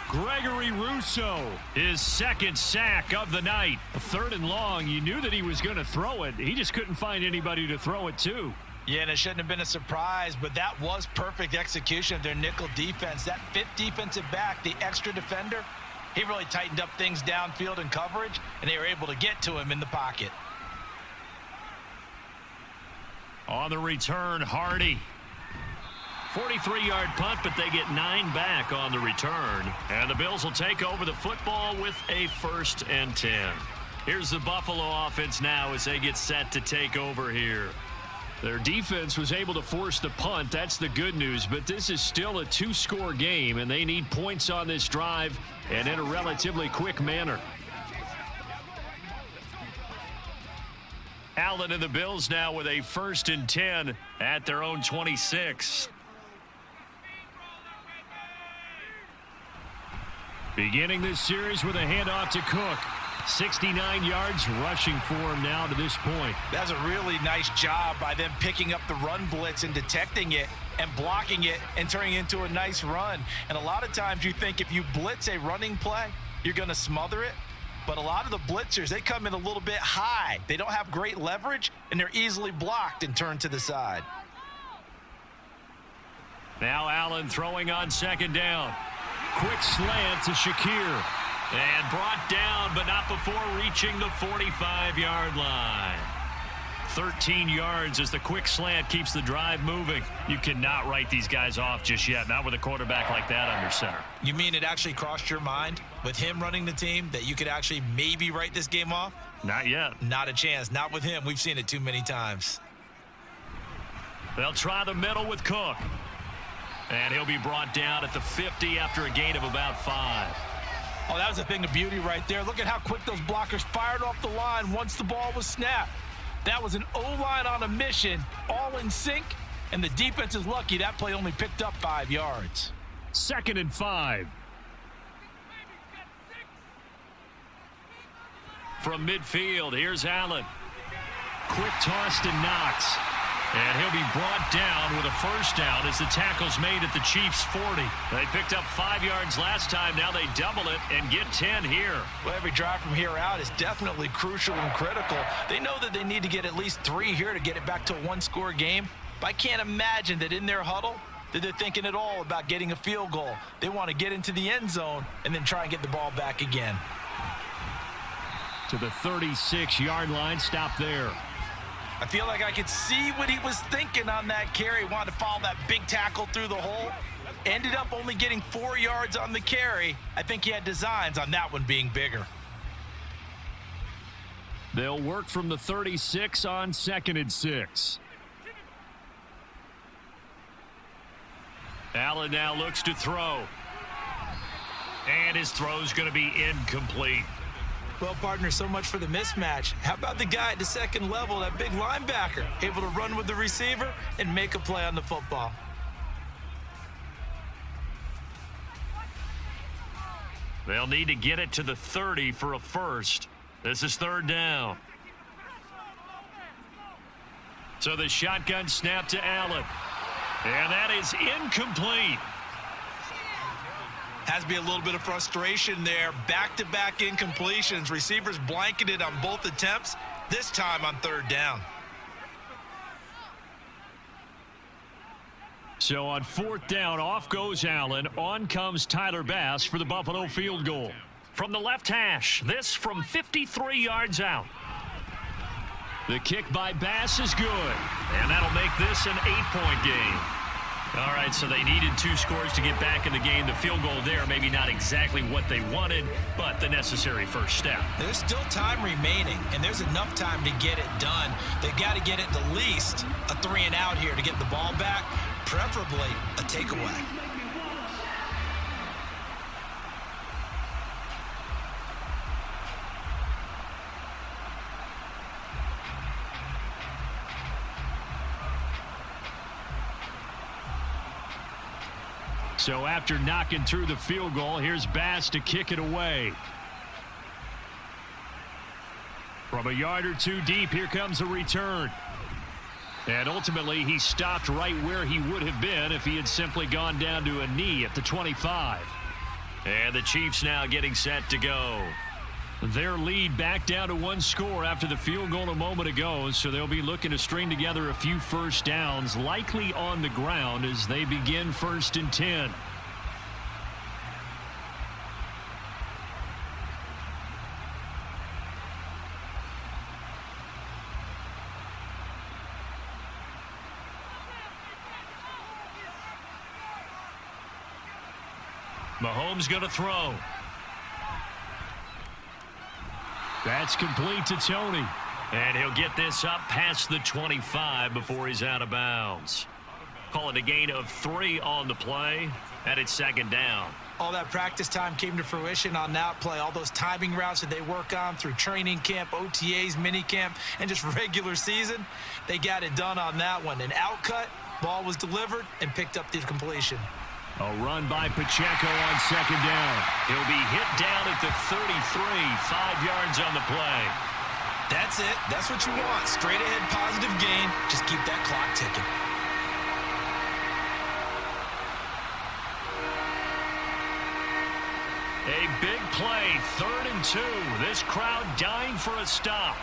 Gregory Rousseau, his second sack of the night. A third and long, you knew that he was going to throw it. He just couldn't find anybody to throw it to. Yeah, and it shouldn't have been a surprise, but that was perfect execution of their nickel defense. That fifth defensive back, the extra defender, he really tightened up things downfield in coverage, and they were able to get to him in the pocket. On the return, Hardy. 43-yard punt, but they get 9 back on the return. And the Bills will take over the football with a 1st and 10. Here's the Buffalo offense now as they get set to take over here. Their defense was able to force the punt. That's the good news, but this is still a 2-score game, and they need points on this drive and in a relatively quick manner. Allen and the Bills now with a 1st and 10 at their own 26. Beginning this series with a handoff to Cook. 69 yards rushing for him now to this point. That's a really nice job by them picking up the run blitz and detecting it and blocking it and turning it into a nice run. And a lot of times you think if you blitz a running play, you're going to smother it. But a lot of the blitzers, they come in a little bit high. They don't have great leverage, and they're easily blocked and turned to the side. Now Allen throwing on second down. Quick slant to Shakir. And brought down, but not before reaching the 45-yard line. 13 yards as the quick slant keeps the drive moving. You cannot write these guys off just yet, not with a quarterback like that under center. You mean it actually crossed your mind with him running the team that you could actually maybe write this game off? Not yet. Not a chance. Not with him. We've seen it too many times. They'll try the middle with Cook. And he'll be brought down at the 50 after a gain of about 5. Oh, that was a thing of beauty right there. Look at how quick those blockers fired off the line once the ball was snapped. That was an O-line on a mission, all in sync, and the defense is lucky that play only picked up 5 yards. 2nd and 5. From midfield, here's Allen. Quick toss to Knox. And he'll be brought down with a 1st down as the tackle's made at the Chiefs' 40. They picked up 5 yards last time. Now they double it and get 10 here. Well, every drive from here out is definitely crucial and critical. They know that they need to get at least 3 here to get it back to a 1-score game. But I can't imagine that in their huddle that they're thinking at all about getting a field goal. They want to get into the end zone and then try and get the ball back again. To the 36-yard line, stop there. I feel like I could see what he was thinking on that carry. Wanted to follow that big tackle through the hole. Ended up only getting 4 yards on the carry. I think he had designs on that one being bigger. They'll work from the 36 on 2nd and 6. Allen now looks to throw. And his throw's going to be incomplete. Well, partner, so much for the mismatch. How about the guy at the second level, that big linebacker, able to run with the receiver and make a play on the football? They'll need to get it to the 30 for a 1st. This is 3rd down. So the shotgun snap to Allen. And that is incomplete. Has to be a little bit of frustration there. Back-to-back incompletions. Receivers blanketed on both attempts, this time on 3rd down. So on 4th down, off goes Allen. On comes Tyler Bass for the Buffalo field goal. From the left hash, this from 53 yards out. The kick by Bass is good. And that'll make this an 8-point game. All right, so they needed 2 scores to get back in the game. The field goal there, maybe not exactly what they wanted, but the necessary first step. There's still time remaining, and there's enough time to get it done. They've got to get it at least a 3-and-out here to get the ball back, preferably a takeaway. So after knocking through the field goal, here's Bass to kick it away. From a yard or 2 deep, here comes a return. And ultimately, he stopped right where he would have been if he had simply gone down to a knee at the 25. And the Chiefs now getting set to go. Their lead back down to 1 score after the field goal a moment ago, so they'll be looking to string together a few first downs, likely on the ground as they begin 1st and 10. Mahomes going to throw. That's complete to Tony. And he'll get this up past the 25 before he's out of bounds. Call it a gain of 3 on the play, and it's 2nd down. All that practice time came to fruition on that play. All those timing routes that they work on through training camp, OTAs, minicamp, and just regular season, they got it done on that one. An outcut, ball was delivered, and picked up the completion. A run by Pacheco on 2nd down. He'll be hit down at the 33, 5 yards on the play. That's it. That's what you want. Straight ahead positive gain. Just keep that clock ticking. A big play, 3rd and 2. This crowd dying for a stop.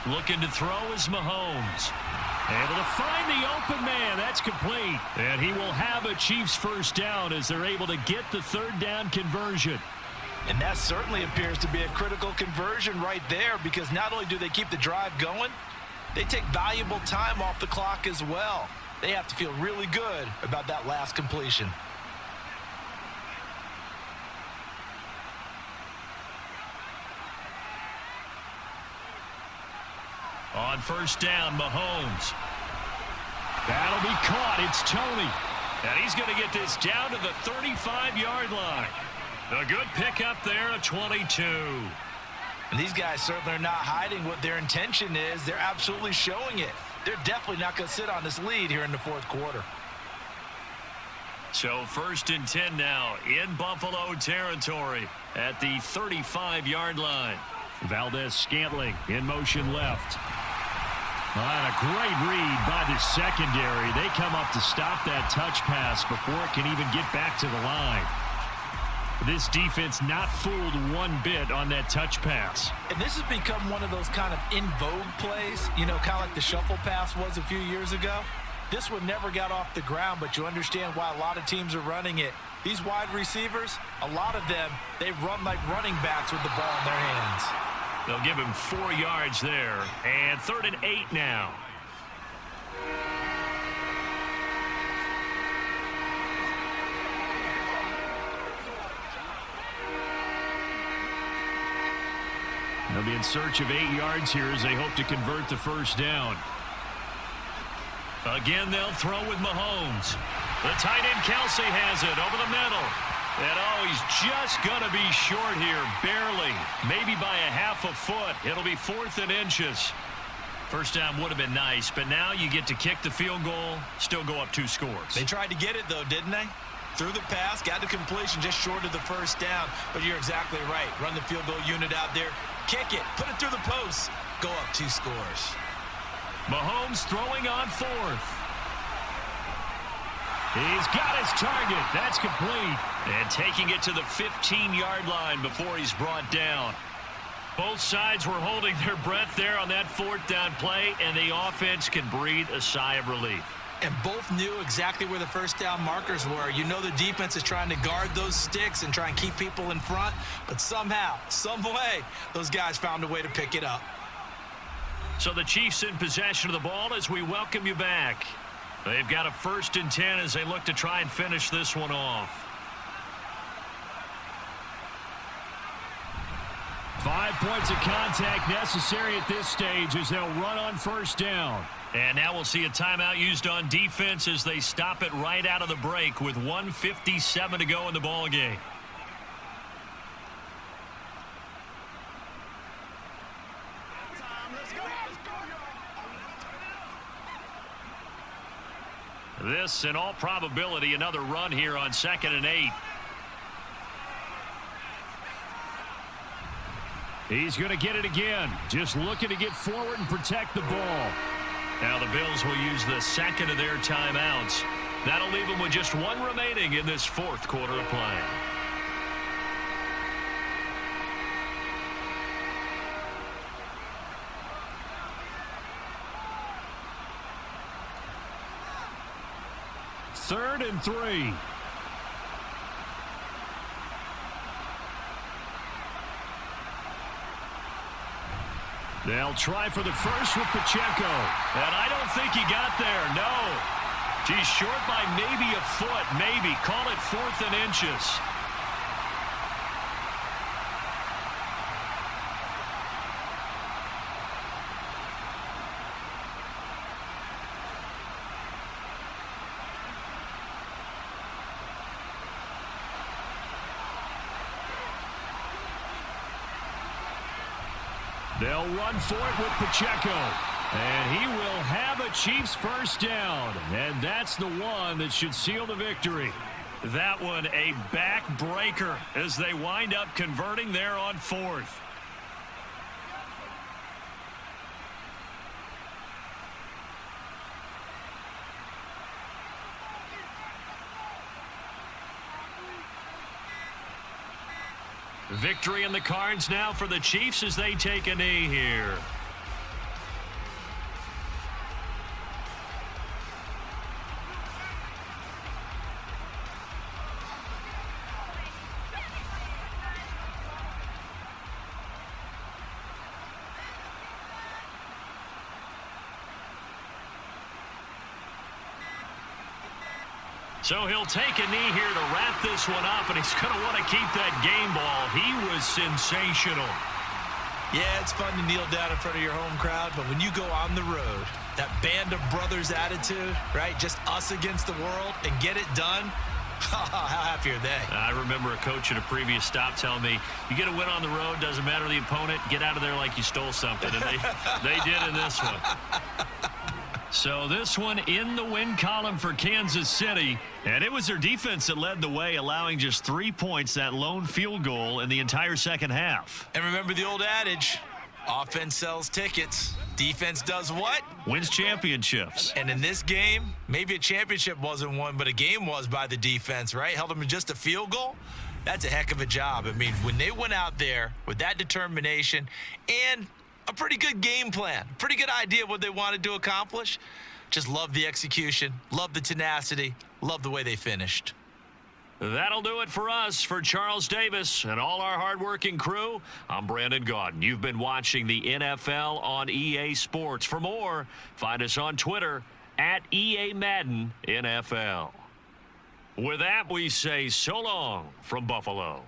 Looking to throw is Mahomes. Able to find the open man. That's complete. And he will have a Chiefs first down as they're able to get the 3rd down conversion. And that certainly appears to be a critical conversion right there, because not only do they keep the drive going, they take valuable time off the clock as well. They have to feel really good about that last completion. On 1st down, Mahomes. That'll be caught. It's Tony. And he's going to get this down to the 35-yard line. A good pickup there, a 22. And these guys certainly are not hiding what their intention is. They're absolutely showing it. They're definitely not going to sit on this lead here in the 4th quarter. So 1st and 10 now in Buffalo territory at the 35-yard line. Valdez-Scantling in motion left. And a great read by the secondary. They come up to stop that touch pass before it can even get back to the line. This defense not fooled one bit on that touch pass. And this has become one of those kind of in vogue plays, you know, kind of like the shuffle pass was a few years ago. This one never got off the ground, but you understand why a lot of teams are running it. These wide receivers, a lot of them, they run like running backs with the ball in their hands. They'll give him 4 yards there. And 3rd and 8 now. They'll be in search of 8 yards here as they hope to convert the first down. Again, they'll throw with Mahomes. The tight end Kelsey has it over the middle. And he's just going to be short here, barely, maybe by a half a foot. It'll be 4th and inches. First down would have been nice, but now you get to kick the field goal, still go up 2 scores. They tried to get it, though, didn't they? Threw the pass, got the completion just short of the first down. But you're exactly right. Run the field goal unit out there, kick it, put it through the post, go up 2 scores. Mahomes throwing on 4th. He's got his target. That's complete. And taking it to the 15-yard line before he's brought down. Both sides were holding their breath there on that 4th down play, and the offense can breathe a sigh of relief. And both knew exactly where the first down markers were. You know the defense is trying to guard those sticks and try and keep people in front, but somehow, some way, those guys found a way to pick it up. So the Chiefs in possession of the ball as we welcome you back. They've got a 1st and 10 as they look to try and finish this one off. 5 points of contact necessary at this stage as they'll run on 1st down. And now we'll see a timeout used on defense as they stop it right out of the break with 1:57 to go in the ball game. This, in all probability, another run here on 2nd and 8. He's going to get it again. Just looking to get forward and protect the ball. Now the Bills will use the 2nd of their timeouts. That'll leave them with just 1 remaining in this 4th quarter of play. Third and 3. They'll try for the first with Pacheco. And I don't think he got there, no. He's short by maybe a foot, maybe. Call it 4th and inches. They'll run for it with Pacheco. And he will have a Chiefs 1st down. And that's the one that should seal the victory. That one a backbreaker as they wind up converting there on 4th. Victory in the cards now for the Chiefs as they take a knee here. So he'll take a knee here to wrap this one up, and he's going to want to keep that game ball. He was sensational. Yeah, it's fun to kneel down in front of your home crowd, but when you go on the road, that band of brothers attitude, right, just us against the world, and get it done, how happy are they? I remember a coach at a previous stop telling me, you get a win on the road, doesn't matter the opponent, get out of there like you stole something, and they did in this one. So this one in the win column for Kansas City. And it was their defense that led the way, allowing just 3 points, that lone field goal in the entire second half. And remember the old adage, offense sells tickets. Defense does what? Wins championships. And in this game, maybe a championship wasn't won, but a game was by the defense, right? Held them to just a field goal. That's a heck of a job. I mean, when they went out there with that determination and a pretty good game plan, pretty good idea what they wanted to accomplish. Just love the execution, love the tenacity, love the way they finished. That'll do it for us. For Charles Davis and all our hardworking crew, I'm Brandon Gaudin. You've been watching the NFL on EA Sports. For more, find us on Twitter at EA Madden NFL. With that, we say so long from Buffalo.